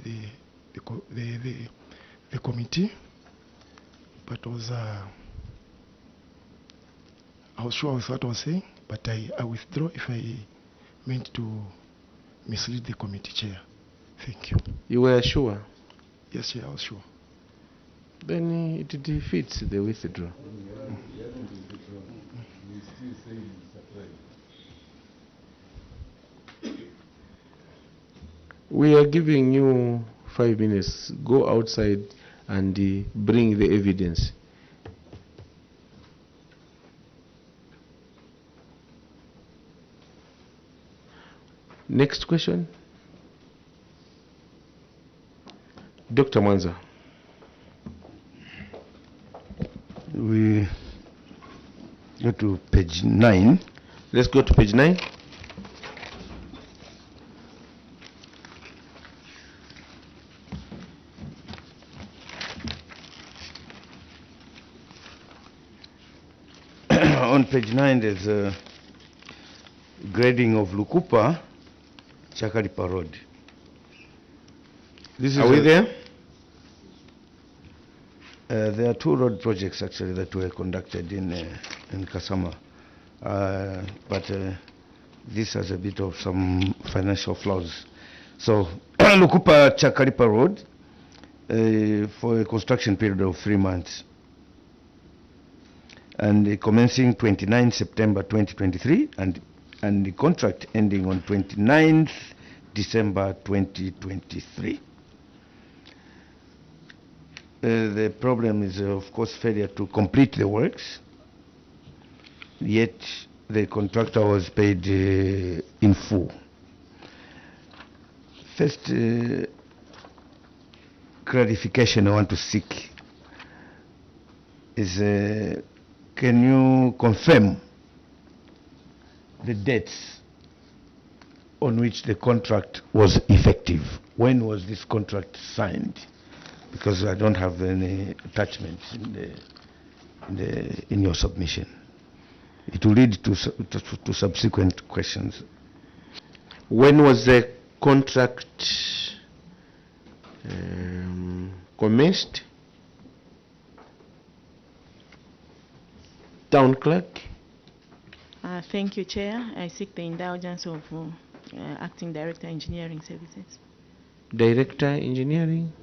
the committee, but I was sure with what I was saying, but I withdraw if I meant to mislead the committee chair. Thank you. You were sure? Yes, Chair, I was sure. Then it defeats the withdrawal. We are giving you 5 minutes. Go outside and bring the evidence. Next question. Dr. Mwanza. We go to page 9. Let's go to page 9. On page 9, there's a grading of Lukupa, Chakaripa Road. Are we there? There are 2 road projects actually that were conducted in KASAMA, but this has a bit of some financial flaws. So Lukupa Chakaripa Road for a construction period of 3 months, and commencing 29 September 2023, and the contract ending on 29th December 2023. The problem is, of course, failure to complete the works, yet the contractor was paid in full. First clarification I want to seek is, can you confirm the dates on which the contract was effective? When was this contract signed? Because I don't have any attachments in your submission. It will lead to subsequent questions. When was the contract commenced? Town clerk. Thank you, Chair. I seek the indulgence of Acting Director Engineering Services. Director Engineering.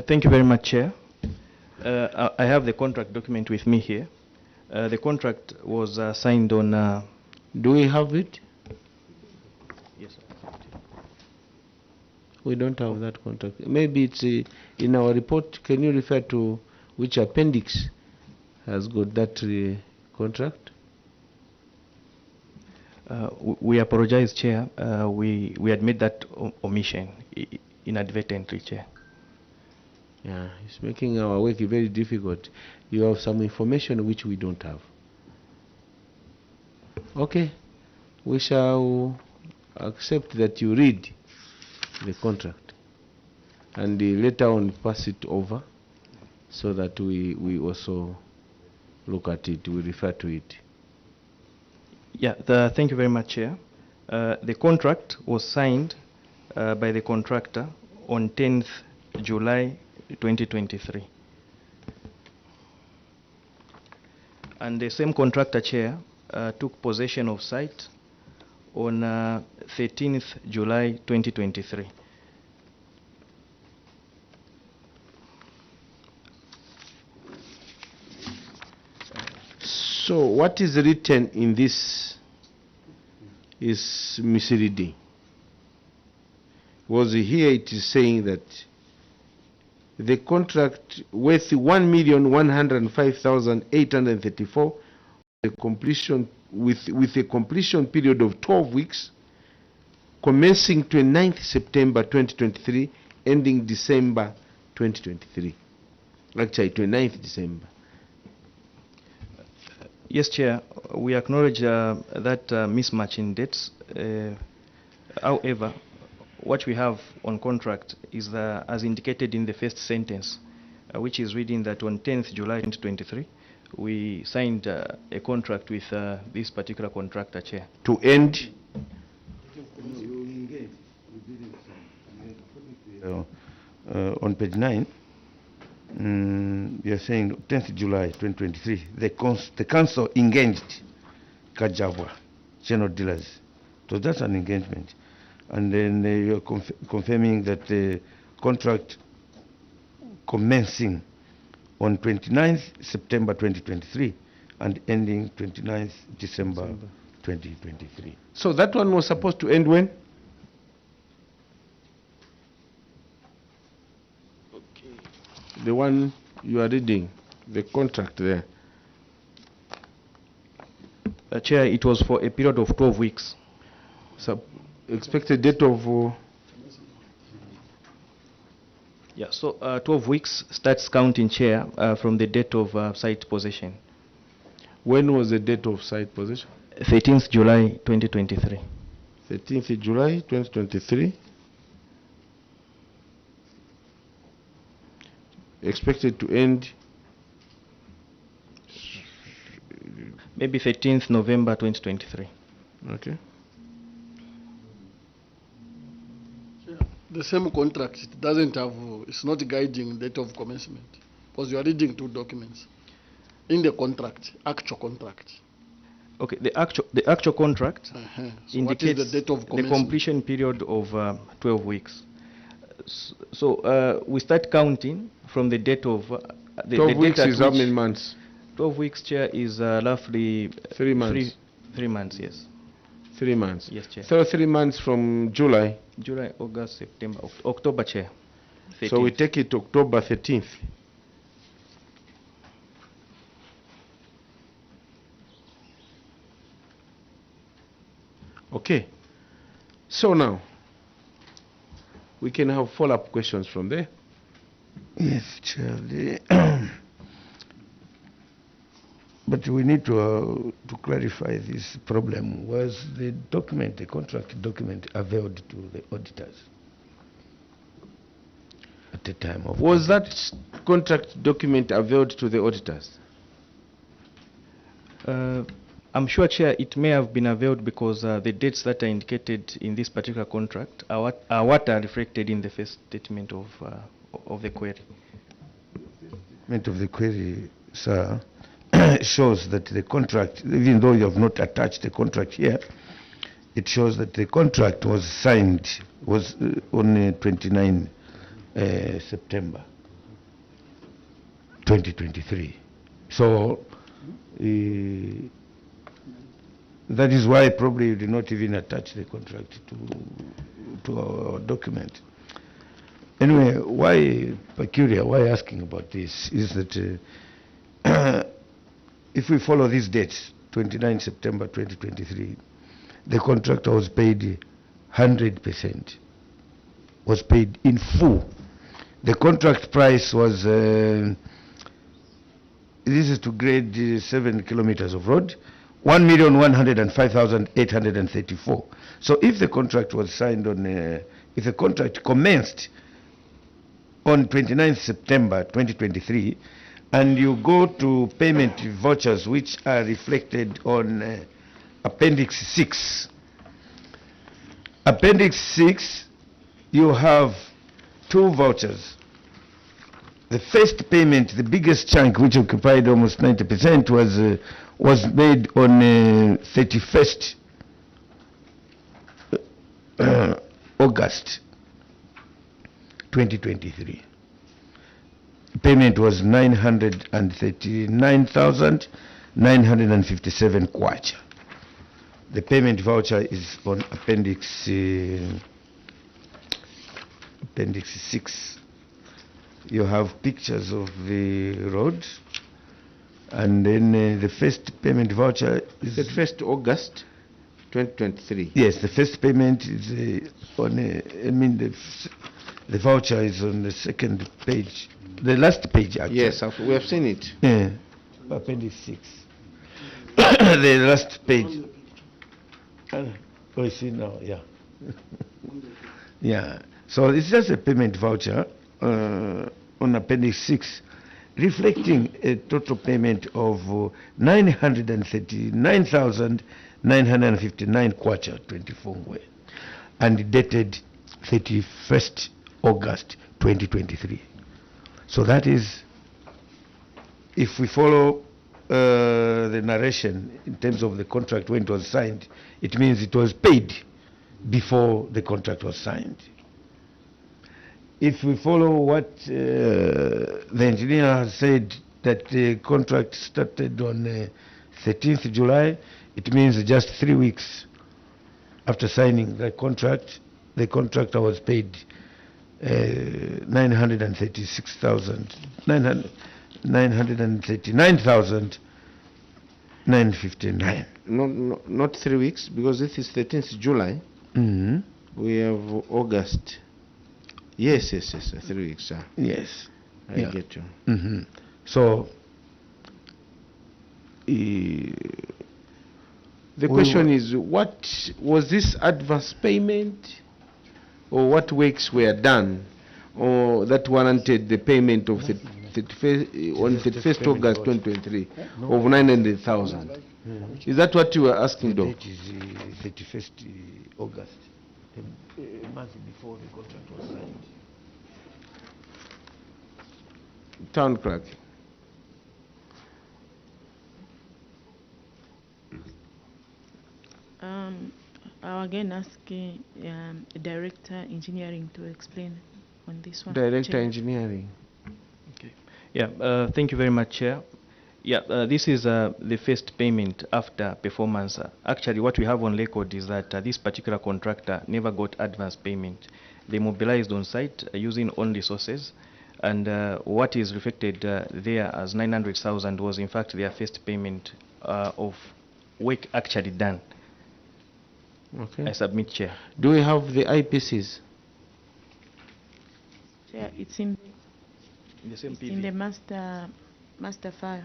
Thank you very much, Chair. I have the contract document with me here. The contract was signed on... Do we have it? Yes, sir. We don't have that contract. Maybe it's in our report. Can you refer to which appendix has got that contract? We apologize, Chair. We had made that omission inadvertently, Chair. Yeah, it's making our work very difficult. You have some information which we don't have. Okay, we shall accept that you read the contract and later on pass it over so that we also look at it, we refer to it. Yeah, thank you very much, Chair. The contract was signed by the contractor on 10th July 2023. And the same contractor, Chair, took possession of site on 13th July 2023. So what is written in this is misleading. Was here it is saying that the contract worth 1,105,834, the completion with a completion period of 12 weeks, commencing 29th September 2023, ending December 2023. Actually, 29th December. Yes, Chair, we acknowledge that mismatch in dates. However, what we have on contract is as indicated in the first sentence, which is reading that on 10th July 2023, we signed a contract with this particular contractor, Chair. To end? On page 9, we are saying 10th July 2023, the council engaged Kajabwa, general dealers. So that's an engagement. And then you're confirming that the contract commencing on 29th September 2023 and ending 29th December 2023. So that one was supposed to end when? The one you are reading, the contract there. Chair, it was for a period of 12 weeks. So expected date of... Yeah, so 12 weeks starts counting, Chair, from the date of site possession. When was the date of site possession? 13th July 2023. 13th July 2023. Expected to end maybe 13th November 2023. Okay. The same contract, it doesn't have, it's not guiding date of commencement, because you are reading two documents. In the contract, actual contract. Okay, the actual contract So what is indicates the date of the commencement? completion period of 12 weeks. So we start counting from the date of... 12 weeks is how many months? 12 weeks, Chair, is roughly 3 months. 3 months, yes. 3 months. Yes, Chair. So 3 months from July. July, August, September, October, Chair. So we 13th. take it October 13th. Okay. So now, we can have follow-up questions from there. Yes, Chair. But we need to clarify this problem. Was the document, the contract document, availed to the auditors at the time of? Was that contract document availed to the auditors? I'm sure, Chair, it may have been availed because the dates that are indicated in this particular contract are what are reflected in the first statement of the query. Statement of the query, sir, shows that the contract, even though you have not attached the contract here, it shows that the contract was signed, was on 29 September 2023. So, that is why probably you did not even attach the contract to our document. Anyway, why peculiar, why asking about this is that if we follow these dates, 29 September 2023, the contractor was paid 100%, was paid in full. The contract price was, this is to grade 7 kilometers of road, 1,105,834. So if the contract was signed on, if the contract commenced on 29th September 2023, and you go to payment vouchers which are reflected on Appendix 6. Appendix 6, you have 2 vouchers. The first payment, the biggest chunk, which occupied almost 90%, was made on 31st August 2023. Payment was 939,957 kwacha. The payment voucher is on Appendix 6. You have pictures of the road, and then the first payment voucher is the 1st August 2023. Yes, the first payment is on. I mean, the voucher is on the second page, the last page actually. Yes, we have seen it. Yeah, Appendix 6. The last page. Oh, you see now, yeah. Yeah. So it's just a payment voucher on Appendix 6. reflecting a total payment of 939,959 kwacha 24 ngwe, and dated 31st August 2023. So that is, if we follow the narration in terms of the contract when it was signed, it means it was paid before the contract was signed. If we follow what the engineer has said, that the contract started on 13th July, it means just 3 weeks after signing the contractor was paid 939,959. Not 3 weeks, because this is 13th July. We have August. Yes, 3 weeks. Yes. I get you. So, the question is, what was this advance payment, or what works were done, or that warranted the payment of 31st August 2023 of 900,000? Is that what you were asking, though? The date is 31st August, a month before the contract was signed. Town clerk. I'll again ask Director Engineering to explain on this one. Director Chair. Engineering. Okay. Yeah, thank you very much, Chair. Yeah, this is the first payment after performance. Actually, what we have on record is that this particular contractor never got advance payment. They mobilized on site using own resources, and what is reflected there as 900,000 was in fact their first payment of work actually done. Okay. I submit, Chair. Do we have the IPCs? Chair, it's in the same it's in the master file.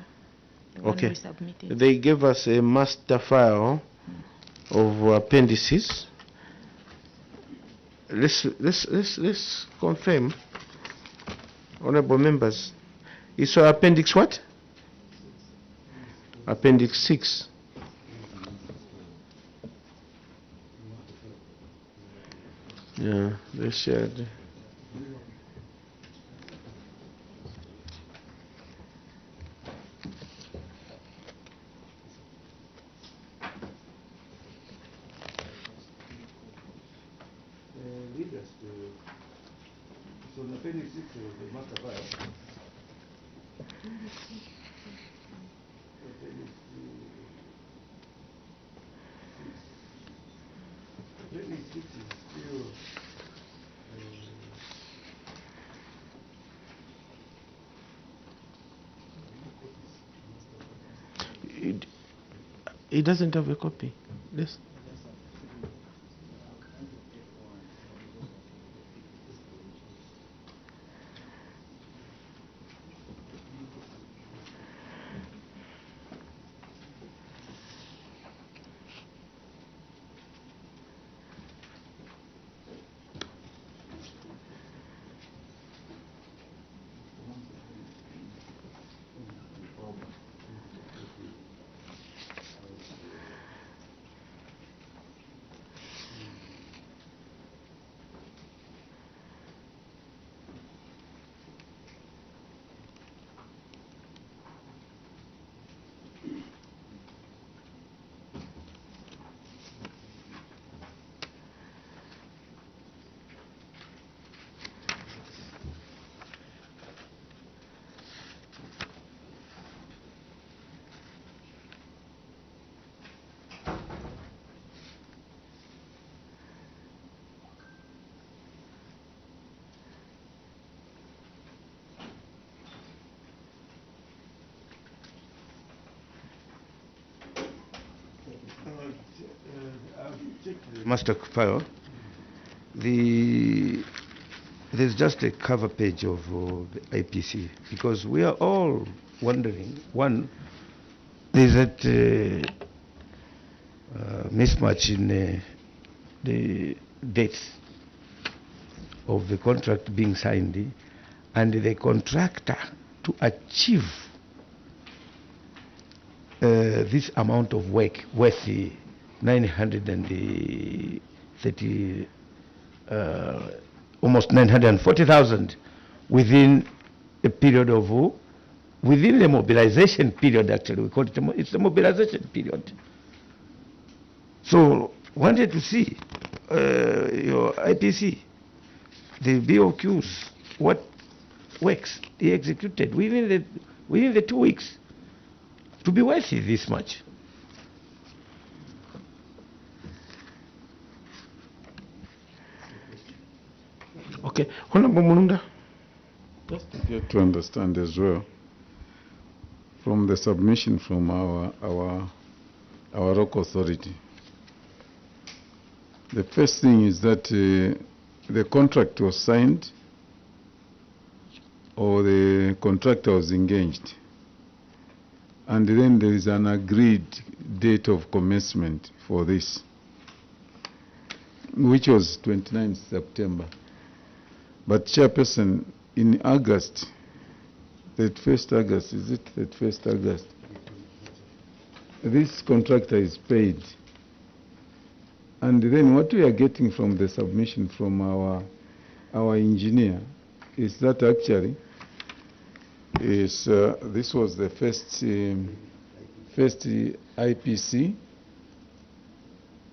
The one Okay. we submitted. They gave us a master file of appendices. Let's confirm, honorable members. It's appendix what? Appendix 6. Yeah, they shared. So the appendix 6 was the master file. Appendix 6 is still It doesn't have a copy. Yes. master file. There's just a cover page of the IPC, because we are all wondering, one, there's that mismatch in the dates of the contract being signed and the contractor to achieve this amount of work worth 930, almost 940,000 within a period of, within the mobilization period, actually, we call it, it's the mobilization period. So, wanted to see your IPC, the BOQs, what works he executed within the 2 weeks to be worthy this much. Okay, Honorable Mulunda. Just to get to understand as well, from the submission from our local authority, the first thing is that the contract was signed or the contractor was engaged, and then there is an agreed date of commencement for this, which was 29 September. But Chairperson, in August, 31st August, is it 31st August? This contractor is paid. And then what we are getting from the submission from our engineer is that actually is this was the first IPC,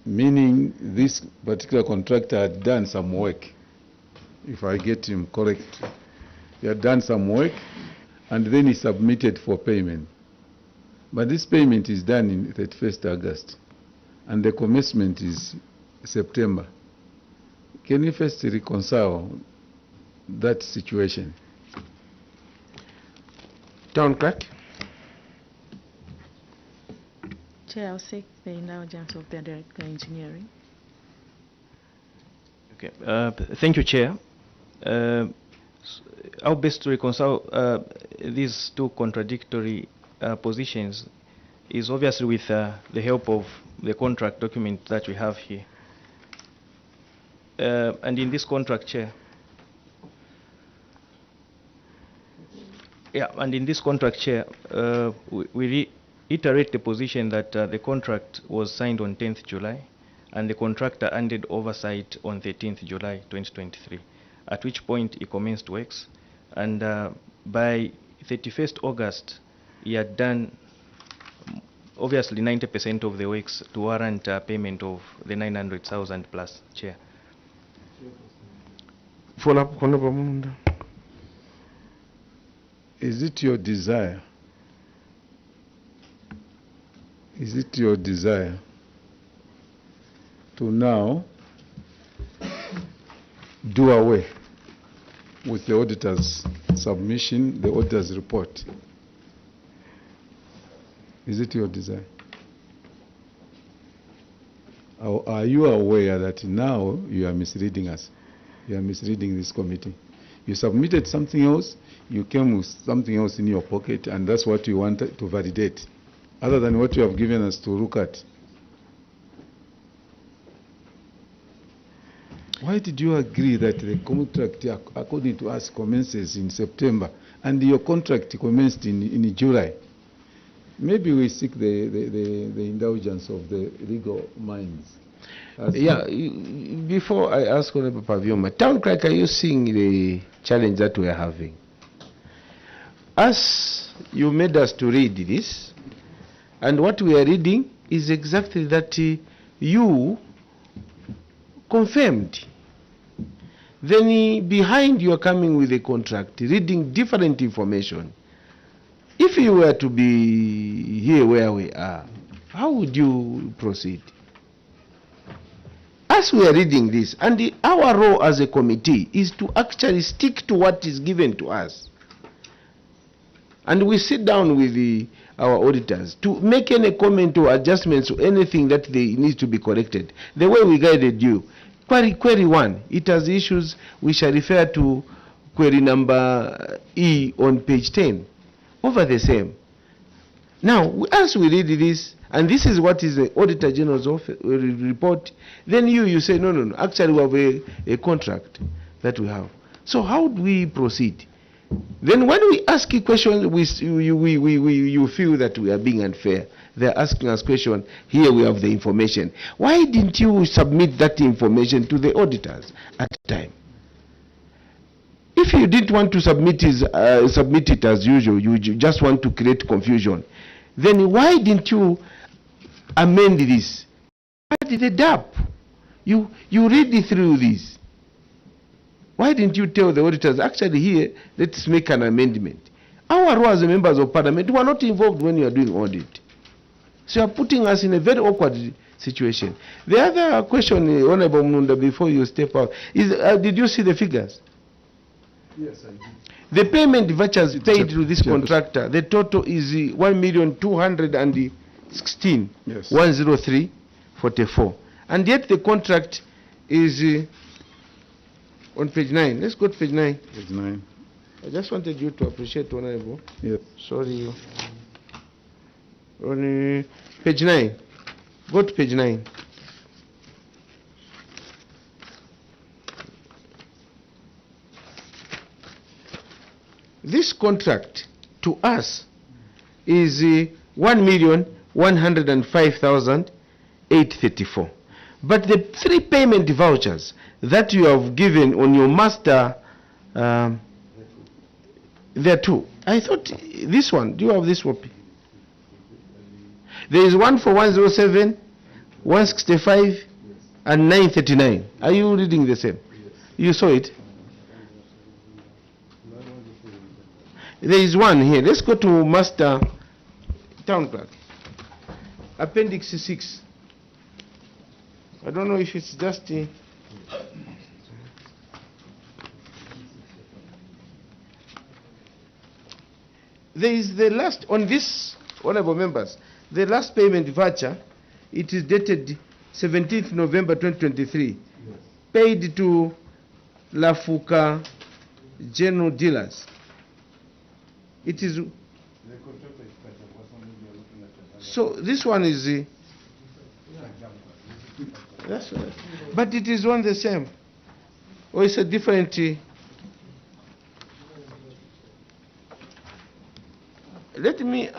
meaning this particular contractor had done some work. If I get him correct, he had done some work and then he submitted for payment. But this payment is done in 31st August and the commencement is September. Can you first reconcile that situation? Town Clerk. Chair, I'll seek the indulgence of the Director of Engineering. Okay. Thank you, Chair. How best to reconcile these two contradictory positions is obviously with the help of the contract document that we have here. And in this contract, Chair, we reiterate the position that the contract was signed on 10th July and the contractor handed oversight on 13th July 2023, at which point he commenced works, and by 31st August he had done obviously 90% of the works to warrant payment of the 900,000 plus, Chair. Follow up, Honorable Mulunda. Is it your desire to now do away with the auditor's submission, the auditor's report? Is it your desire? Or are you aware that now you are misleading us? You are misleading this committee. You submitted something else, you came with something else in your pocket, and that's what you wanted to validate, other than what you have given us to look at. Why did you agree that the contract, according to us, commences in September, and your contract commenced in July? Maybe we seek the indulgence of the legal minds. Yeah, before I ask Honorable Pavioma, Town Clerk, are you seeing the challenge that we are having? As you made us to read this, and what we are reading is exactly that you confirmed. Then behind you are coming with a contract, reading different information. If you were to be here where we are, how would you proceed? As we are reading this, and our role as a committee is to actually stick to what is given to us. And we sit down with our auditors to make any comment or adjustments or anything that they need to be corrected. The way we guided you, query 1, it has issues. We shall refer to query number E on page 10. Over the same. Now, as we read this, and this is what is the Auditor General's report, then you say, no, actually we have a contract that we have. So how do we proceed? Then when we ask you questions, you feel that we are being unfair. They're asking us questions. Here we have the information. Why didn't you submit that information to the auditors at the time? If you didn't want to submit it as usual, you just want to create confusion, then why didn't you amend this? Why did it DAP? You read it through this. Why didn't you tell the auditors, actually here, let's make an amendment? Our role as members of parliament, we are not involved when you are doing audit. So you are putting us in a very awkward situation. The other question, Honorable Munda, before you step out, is did you see the figures? Yes, I did. The payment vouchers paid to this contractor, the total is 1,216,103.44. Yes. 103.44. And yet the contract is on page 9. Let's go to page 9. Page 9. I just wanted you to appreciate, Honorable. Yes. Sorry. On page 9. Go to page 9. This contract to us is 1,105,834. But the 3 payment vouchers that you have given on your master, there are 2. I thought this one, do you have this copy? There is one for 107, 165, and 939. Are you reading the same? You saw it? There is one here. Let's go to Master Town Clerk. Appendix 6. I don't know if it's just... there is the last, on this, honorable members, the last payment voucher, it is dated 17th November 2023, paid to Lafuka General Dealers. It is... So this one is... that's right. But it is one the same. Or it's a different... let me...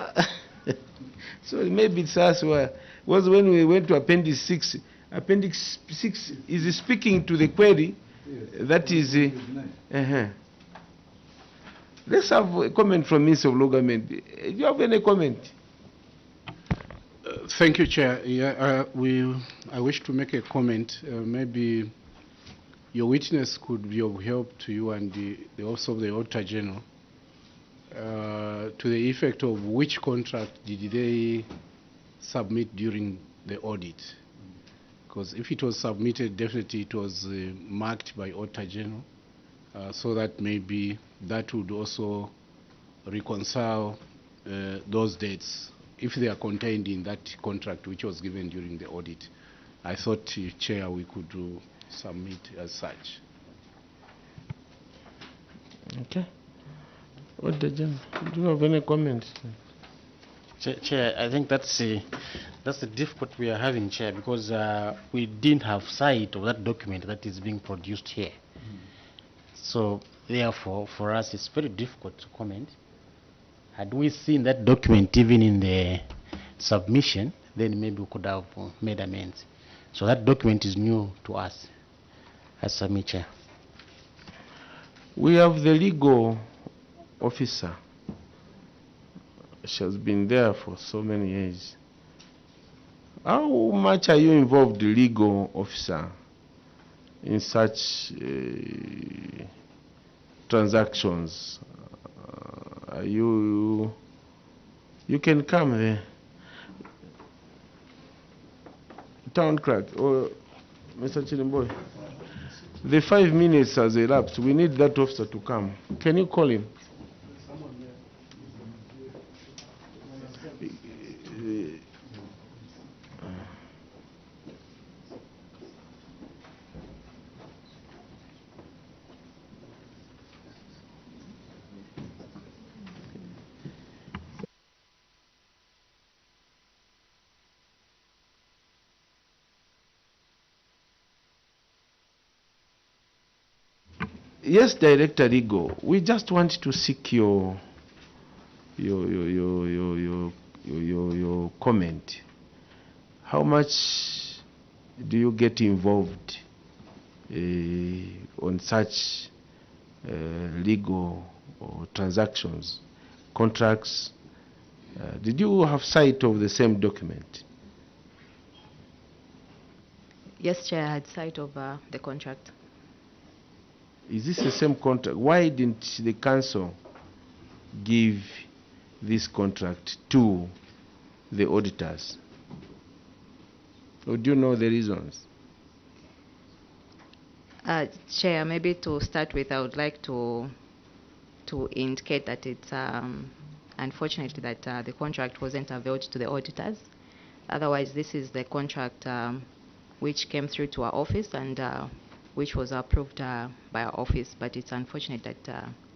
so maybe it's us where... was when we went to Appendix 6. Appendix 6 is speaking to the query. Yes. That is... Let's have a comment from Minister of Law Government. Do you have any comment? Thank you, Chair. Yeah, I wish to make a comment. Maybe your witness could be of help to you and the Office of the Auditor General to the effect of which contract did they submit during the audit. Because if it was submitted, definitely it was marked by Auditor General, so that maybe that would also reconcile those dates if they are contained in that contract which was given during the audit. I thought, Chair, we could submit as such. Okay. What do you have any comments? Chair, I think that's the difficulty we are having, Chair, because we didn't have sight of that document that is being produced here. So therefore, for us, it's very difficult to comment. Had we seen that document even in the submission, then maybe we could have made amends. So that document is new to us as Submit, Chair. We have the legal officer. She has been there for so many years. How much are you involved, the legal officer, in such transactions? You can come there. Town Clerk or Mr. Chilimboy. The 5 minutes has elapsed. We need that officer to come. Can you call him? Yes, Director Rigo, we just want to seek your comment. How much do you get involved on such legal transactions, contracts? Did you have sight of the same document? Yes, Chair, I had sight of the contract. Is this the same contract? Why didn't the council give this contract to the auditors? Or do you know the reasons? Chair, maybe to start with, I would like to indicate that it's unfortunate that the contract wasn't availed to the auditors. Otherwise, this is the contract which came through to our office and which was approved by our office, but it's unfortunate that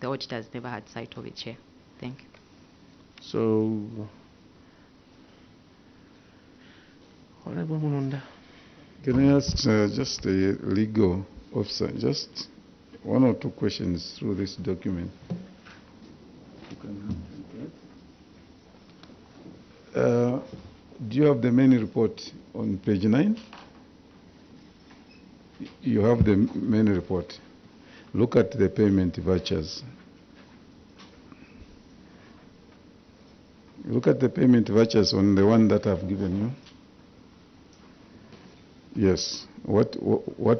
the auditors never had sight of it, Chair. Thank you. So, Honorable Mulunda. Can I ask just a legal officer, just one or two questions through this document? Do you have the main report on page 9? You have the main report. Look at the payment vouchers. Look at the payment vouchers on the one that I've given you. Yes. What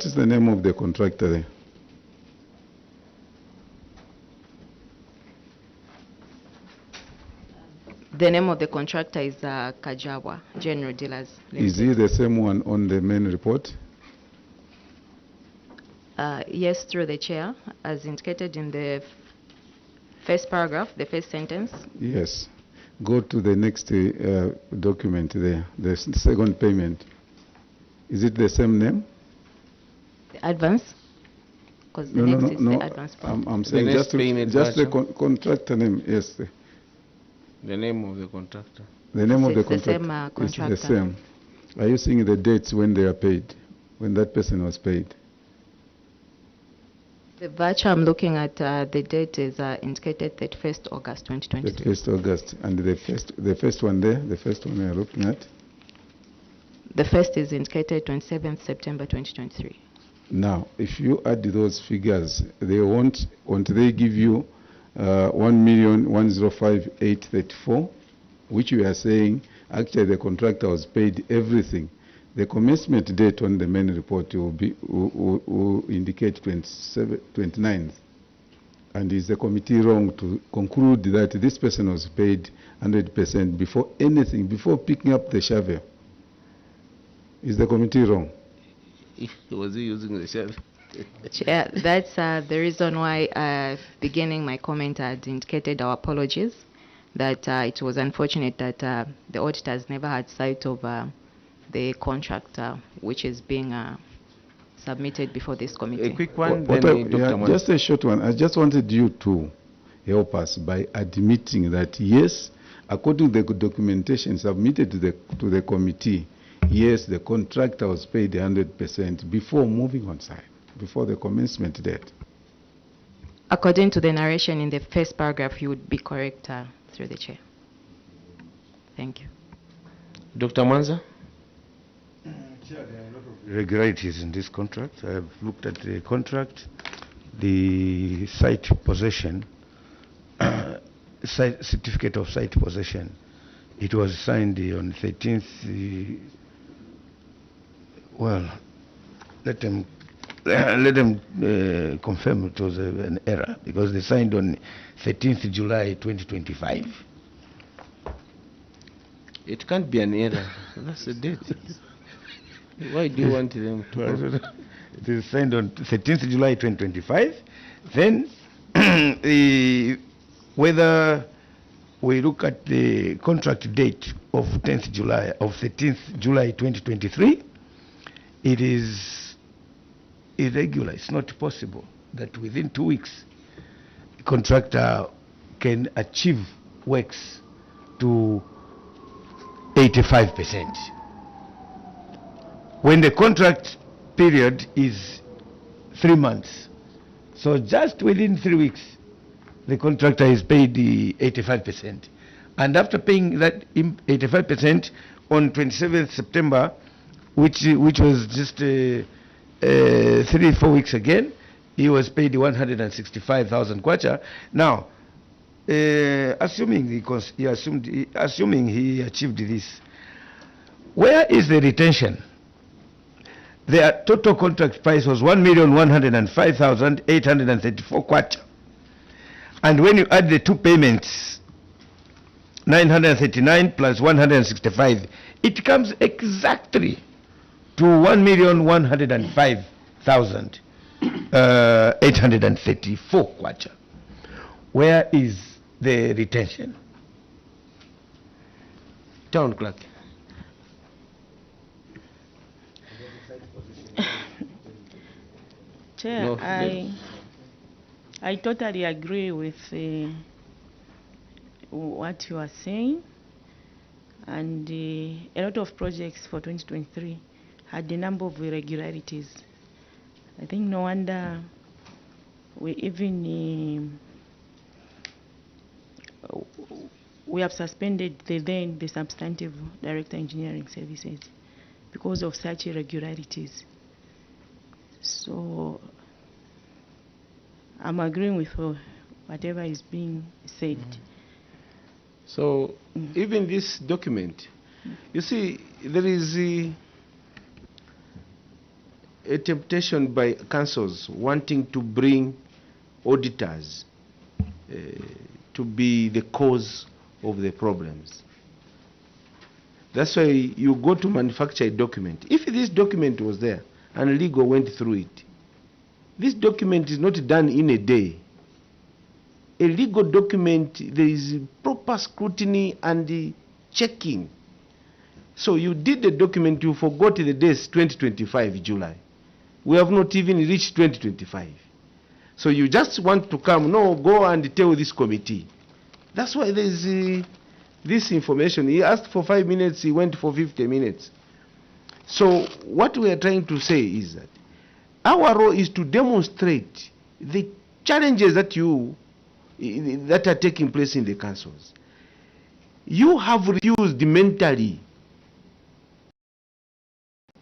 is the name of the contractor there? The name of the contractor is Kajawa General Dealers Limited. Is he the same one on the main report? Yes, through the chair, as indicated in the first paragraph, the first sentence. Yes. Go to the next document there, the second payment. Is it the same name? The advance? Because the next is the advance part. I'm saying just the contractor name, yes. The name of the contractor. The name of the It's the same contractor is contractor. the same. Are you seeing the dates when they are paid, when that person was paid? The voucher I'm looking at, the date is indicated 31st August 2023. 1st August, and the first one there, the first one we are looking at. The first is indicated 27th September 2023. Now, if you add those figures, they won't they give you 1,105,834, which we are saying actually the contractor was paid everything. The commencement date on the main report will indicate 29th. And is the committee wrong to conclude that this person was paid 100% before anything, before picking up the shovel? Is the committee wrong? Was he using the shovel? Chair, that's the reason why, beginning my comment, I had indicated our apologies, that it was unfortunate that the auditors never had sight of the contract which is being submitted before this committee. A quick one, just a short one. I just wanted you to help us by admitting that, yes, according to the documentation submitted to the committee, yes, the contractor was paid 100% before moving on site, before the commencement date. According to the narration in the first paragraph, you would be correct through the chair. Thank you. Dr. Mwanza? Chair, there are a lot of irregularities in this contract. I have looked at the contract, the site possession, certificate of site possession. It was signed on 13th. Well, let them confirm it was an error, because they signed on 13th July 2025. It can't be an error. That's the date. Why do you want them to? It is signed on 13th July 2025. Then, whether we look at the contract date of 13th July 2023, it is irregular. It's not possible that within 2 weeks, a contractor can achieve works to 85%. When the contract period is 3 months, So just within 3 weeks, the contractor is paid the 85%. And after paying that 85% on 27th September, which was just 3-4 weeks again, he was paid 165,000 kwacha. Now, assuming he achieved this, where is the retention? Their total contract price was 1,105,834 kwacha. And when you add the two payments, 939 plus 165, it comes exactly to 1,105,834 kwacha. Where is the retention? Town clerk. Chair, No, I totally agree with what you are saying, and a lot of projects for 2023 had a number of irregularities. I think no wonder we even we have suspended the substantive director engineering services because of such irregularities. So I'm agreeing with whatever is being said. So even this document, you see, there is a temptation by councils wanting to bring auditors to be the cause of the problems. That's why you go to manufacture a document. If this document was there and legal went through it, this document is not done in a day. A legal document, there is proper scrutiny and checking. So you did the document, you forgot the dates 2025 July. We have not even reached 2025. So you just want to come, no, go and tell this committee. That's why there is this information. He asked for 5 minutes, he went for 50 minutes. So what we are trying to say is that our role is to demonstrate the challenges that are taking place in the councils. You have refused mentally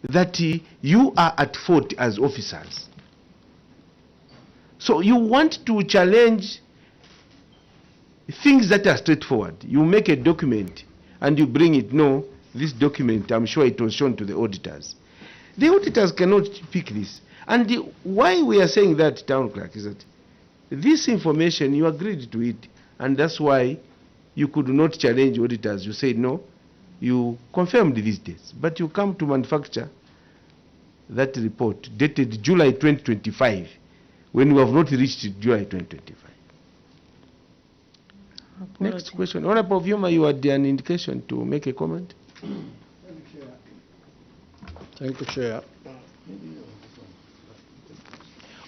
that you are at fault as officers. So you want to challenge things that are straightforward. You make a document and you bring it. No, this document, I'm sure it was shown to the auditors. The auditors cannot pick this. And why we are saying that, town clerk, is that this information, you agreed to it, and that's why you could not challenge auditors. You said no, you confirmed these dates, but you come to manufacture that report dated July 2025, when we have not reached July 2025. Next question. Honorable Vyoma, you had an indication to make a comment. Thank you, Chair.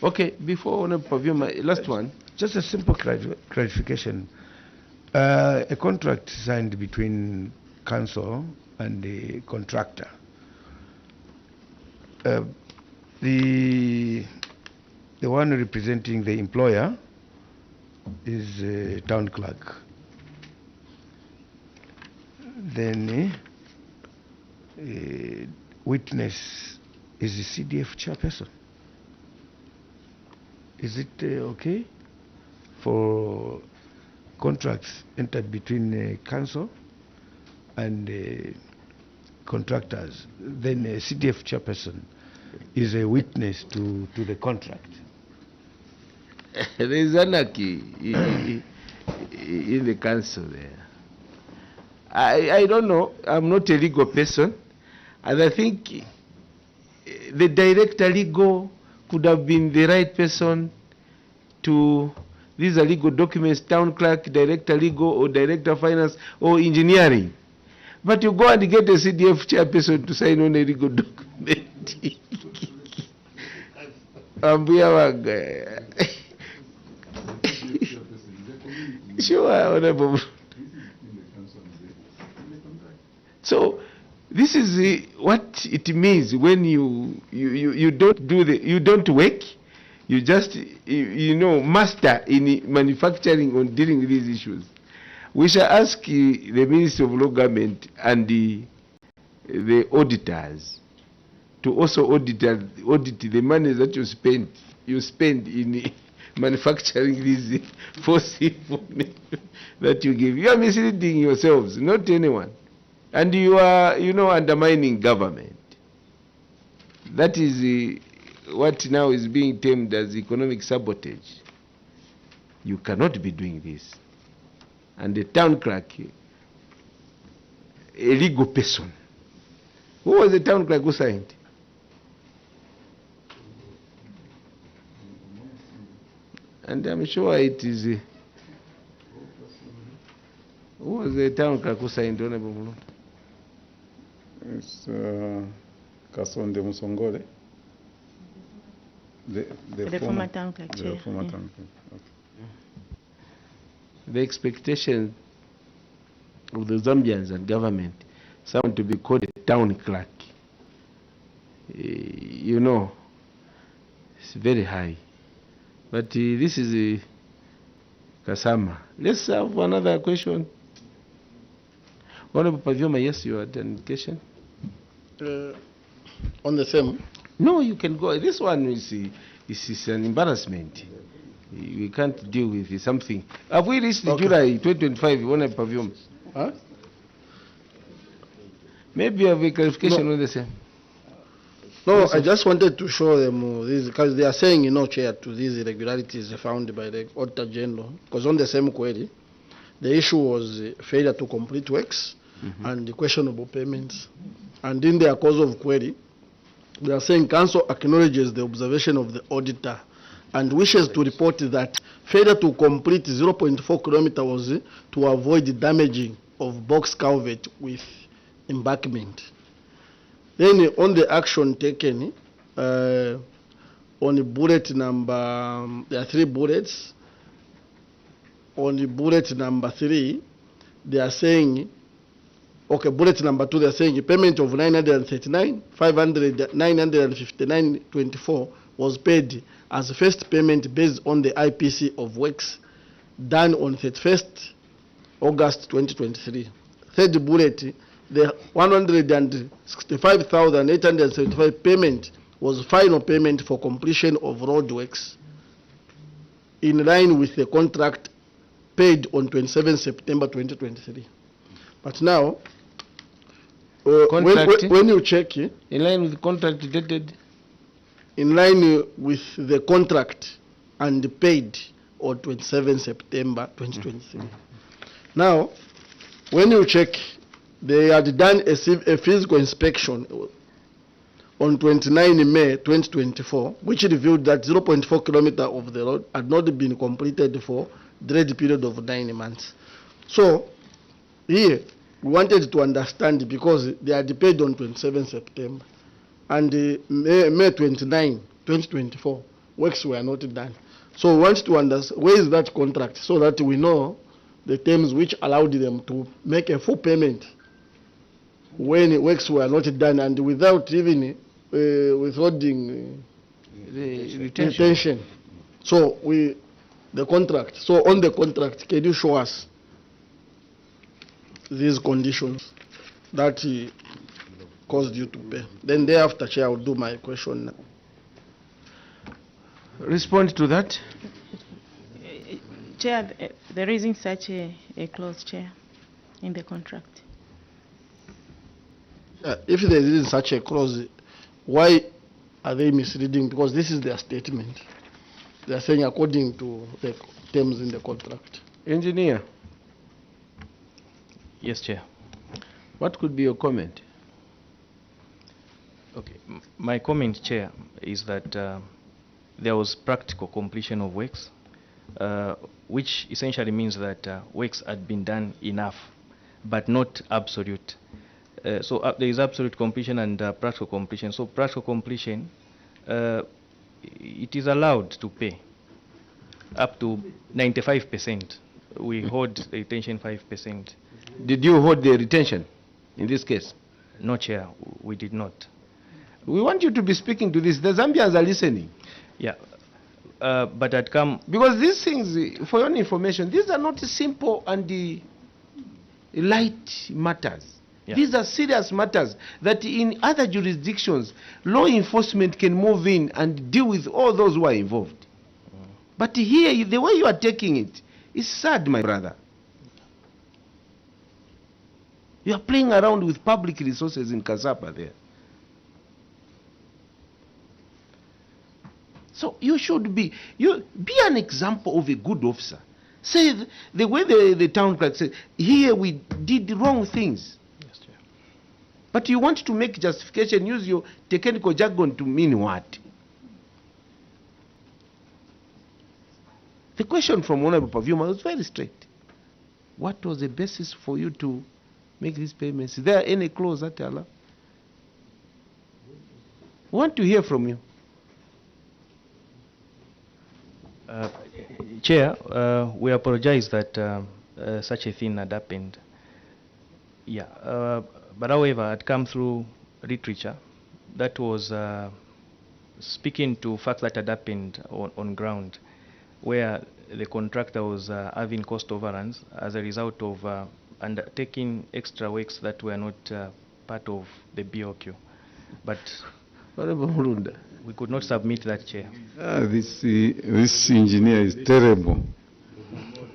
Okay, before Honorable Vyoma, last one. Just a simple clarification. A contract signed between council and the contractor. The one representing the employer is a town clerk. Then witness is the CDF chairperson. Is it okay for contracts entered between council and contractors? Then a CDF chairperson is a witness to the contract. There is anarchy in the council there. I don't know. I'm not a legal person. And I think the director legal could have been the right person to, these are legal documents, town clerk, director legal, or director finance, or engineering. But you go and get a CDF chairperson to sign on a legal document. Sure, Honorable. So this is what it means when you don't do you don't work, You just, you know, master in manufacturing on dealing with these issues. We shall ask the Ministry of Law Government and the auditors to also audit the money that you spend in manufacturing these fossil that you give. You are misleading yourselves, not anyone. And you are, you know, undermining government. That is what now is being termed as economic sabotage. You cannot be doing this. And the town clerk, a legal person. Who was the town clerk who signed? And I'm sure it is. Who was the town clerk who signed, Honorable Mulunda? It's Kasonde Musongole. The former town clerk, The Chair. former Yeah. town clerk. Okay. The expectation of the Zambians and government, someone to be called a town clerk, you know, it's very high. But this is KASAMA. Let's have another question. Honorable Pavioma, yes, you had an question? On the same. No, you can go. This one is an embarrassment. We can't deal with something. Have we reached July 2025, Honorable Pavioma? Huh? Maybe you have a clarification on the same. No, Yes, I sir. just wanted to show them this, because they are saying, you know, Chair, to these irregularities found by the Auditor General. Because on the same query, the issue was failure to complete works and the questionable payments. And in their cause of query, they are saying Council acknowledges the observation of the auditor and wishes to report that failure to complete 0.4 kilometer was to avoid the damaging of box culvert with embankment. Then on the action taken, on the bullet number, there are 3 bullets. On the bullet number 3, they are saying, okay, bullet number 2, they are saying a payment of 939, 959.24 was paid as first payment based on the IPC of works done on 31st August 2023. Third bullet, the 165,875 payment was final payment for completion of road works in line with the contract paid on 27 September 2023. But now, when you check in line with the contract dated, in line with the contract and paid on 27 September 2023. Now, when you check, they had done a physical inspection on 29 May 2024, which revealed that 0.4 kilometer of the road had not been completed for dread period of 9 months. So, here, we wanted to understand, because they had paid on 27 September, and May 29, 2024, works were not done. So we want to understand, where is that contract, so that we know the terms which allowed them to make a full payment when works were not done and without even withholding the retention. So the contract. So on the contract, can you show us these conditions that caused you to pay? Then thereafter, Chair, I will do my question now. Respond to that. Chair, there isn't such a clause, Chair, in the contract. If there isn't such a clause, why are they misleading? Because this is their statement. They are saying according to the terms in the contract. Engineer. Yes, Chair. What could be your comment? Okay, my comment, Chair, is that there was practical completion of works, which essentially means that works had been done enough, but not absolute. So there is absolute completion and practical completion. So practical completion, it is allowed to pay up to 95%. We hold the retention 5%. Did you hold the retention in this case? No, Chair, we did not. We want you to be speaking to this. The Zambians are listening. Yeah, but I'd come... Because these things, for your information, these are not simple and light matters. Yeah. These are serious matters that in other jurisdictions, law enforcement can move in and deal with all those who are involved. But here, the way you are taking it is sad, my brother. You are playing around with public resources in KASAPA there. So you should be an example of a good officer. Say the way the town clerk said, here we did the wrong things. Yes, Chair. But you want to make justification, use your technical jargon to mean what? The question from Honorable Pavuma was very straight. What was the basis for you to make these payments? Is there any clause that allow? We want to hear from you. Chair, we apologize that such a thing had happened. Yeah, but however, it come through literature that was speaking to facts that had happened on ground, where the contractor was having cost overruns as a result of undertaking extra works that were not part of the BOQ. But we could not submit that, Chair. This engineer is terrible.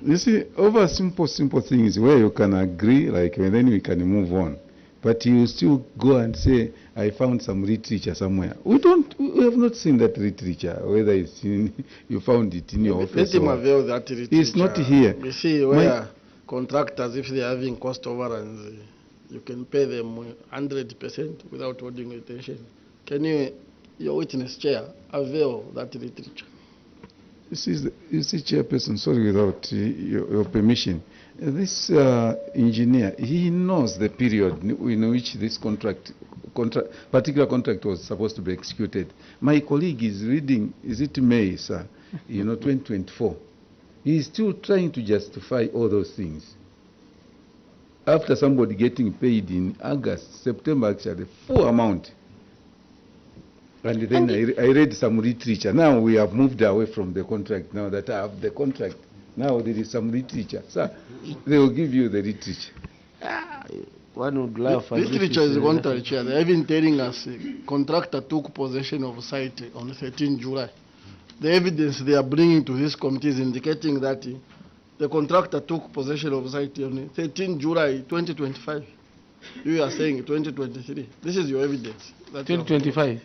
You see, over simple things where you can agree, like, and then we can move on. But you still go and say, I found some literature somewhere. We have not seen that literature, whether it's in, you found it in your office. Let him avail that literature. It's not here. You see, where contractors, if they're having cost overruns, you can pay them 100% without holding attention. Can you, your witness, Chair, avail that literature? You see, Chairperson, sorry, without your permission, this engineer, he knows the period in which this particular contract was supposed to be executed. My colleague is reading, is it May, sir, 2024. He is still trying to justify all those things. After somebody getting paid in August, September, actually, full amount. And then I read some literature. Now we have moved away from the contract. Now that I have the contract, now there is some literature. Sir, they will give you the literature. One would laugh. This literature is contrary, Chair. They have been telling us contractor took possession of site on 13 July. The evidence they are bringing to this committee is indicating that the contractor took possession of site on 13 July 2025. You are saying 2023. This is your evidence. 2025?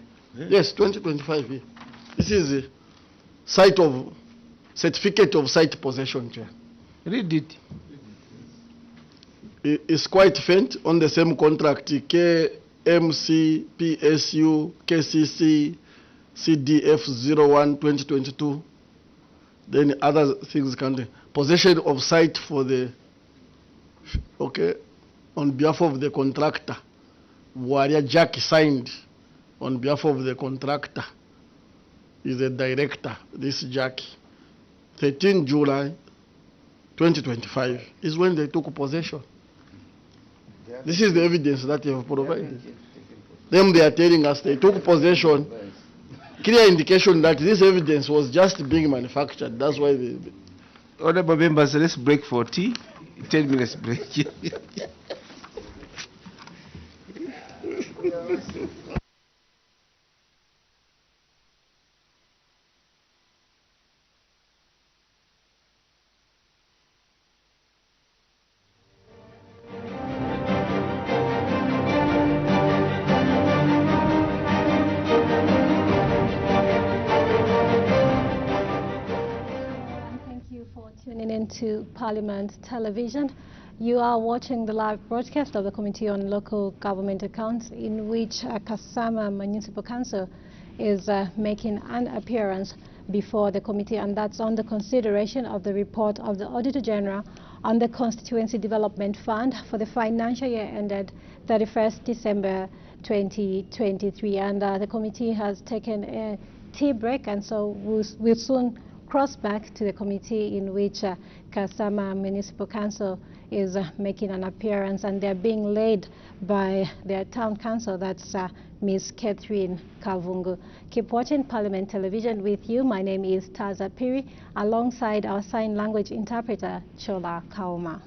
Yes, 2025. Yeah. This is a site of certificate of site possession, Chair. Read it. It's quite faint on the same contract. KMC, PSU, KCC, CDF 01 2022. Then other things can possession of site for the on behalf of the contractor. Warrior Jack signed on behalf of the contractor. Is a director, this Jack. 13 July 2025 is when they took possession. This is the evidence that they have provided. Them they are telling us they took possession. Clear indication that this evidence was just being manufactured. That's why they... Honorable members, let's break for tea. 10 minutes break. Tuning into Parliament Television. You are watching the live broadcast of the Committee on Local Government Accounts, in which KASAMA Municipal Council is making an appearance before the committee, and that's on the consideration of the report of the Auditor General on the Constituency Development Fund for the financial year ended 31st December 2023. And the committee has taken a tea break, and so we'll soon cross back to the committee in which KASAMA Municipal Council is making an appearance, and they're being led by their town council, that's Ms. Catherine Kavungu. Keep watching Parliament Television. With you, my name is Taza Piri, alongside our sign language interpreter, Chola Kauma.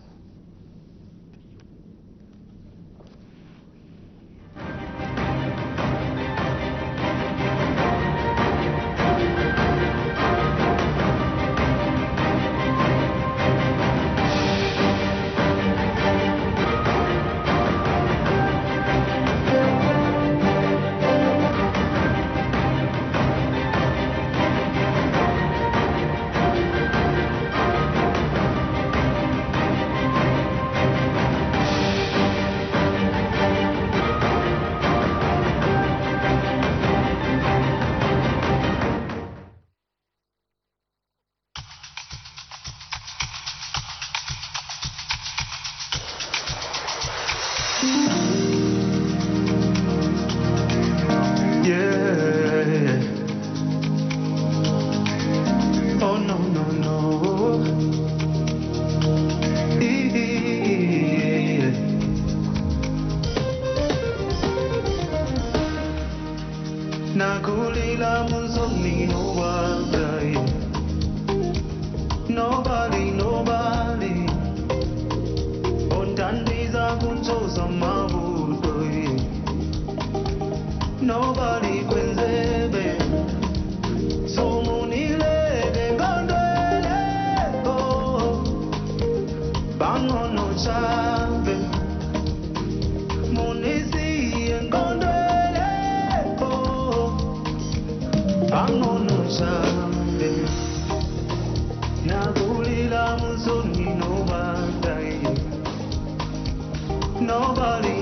Nobody,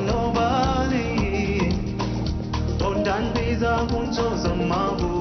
don't dance, I'm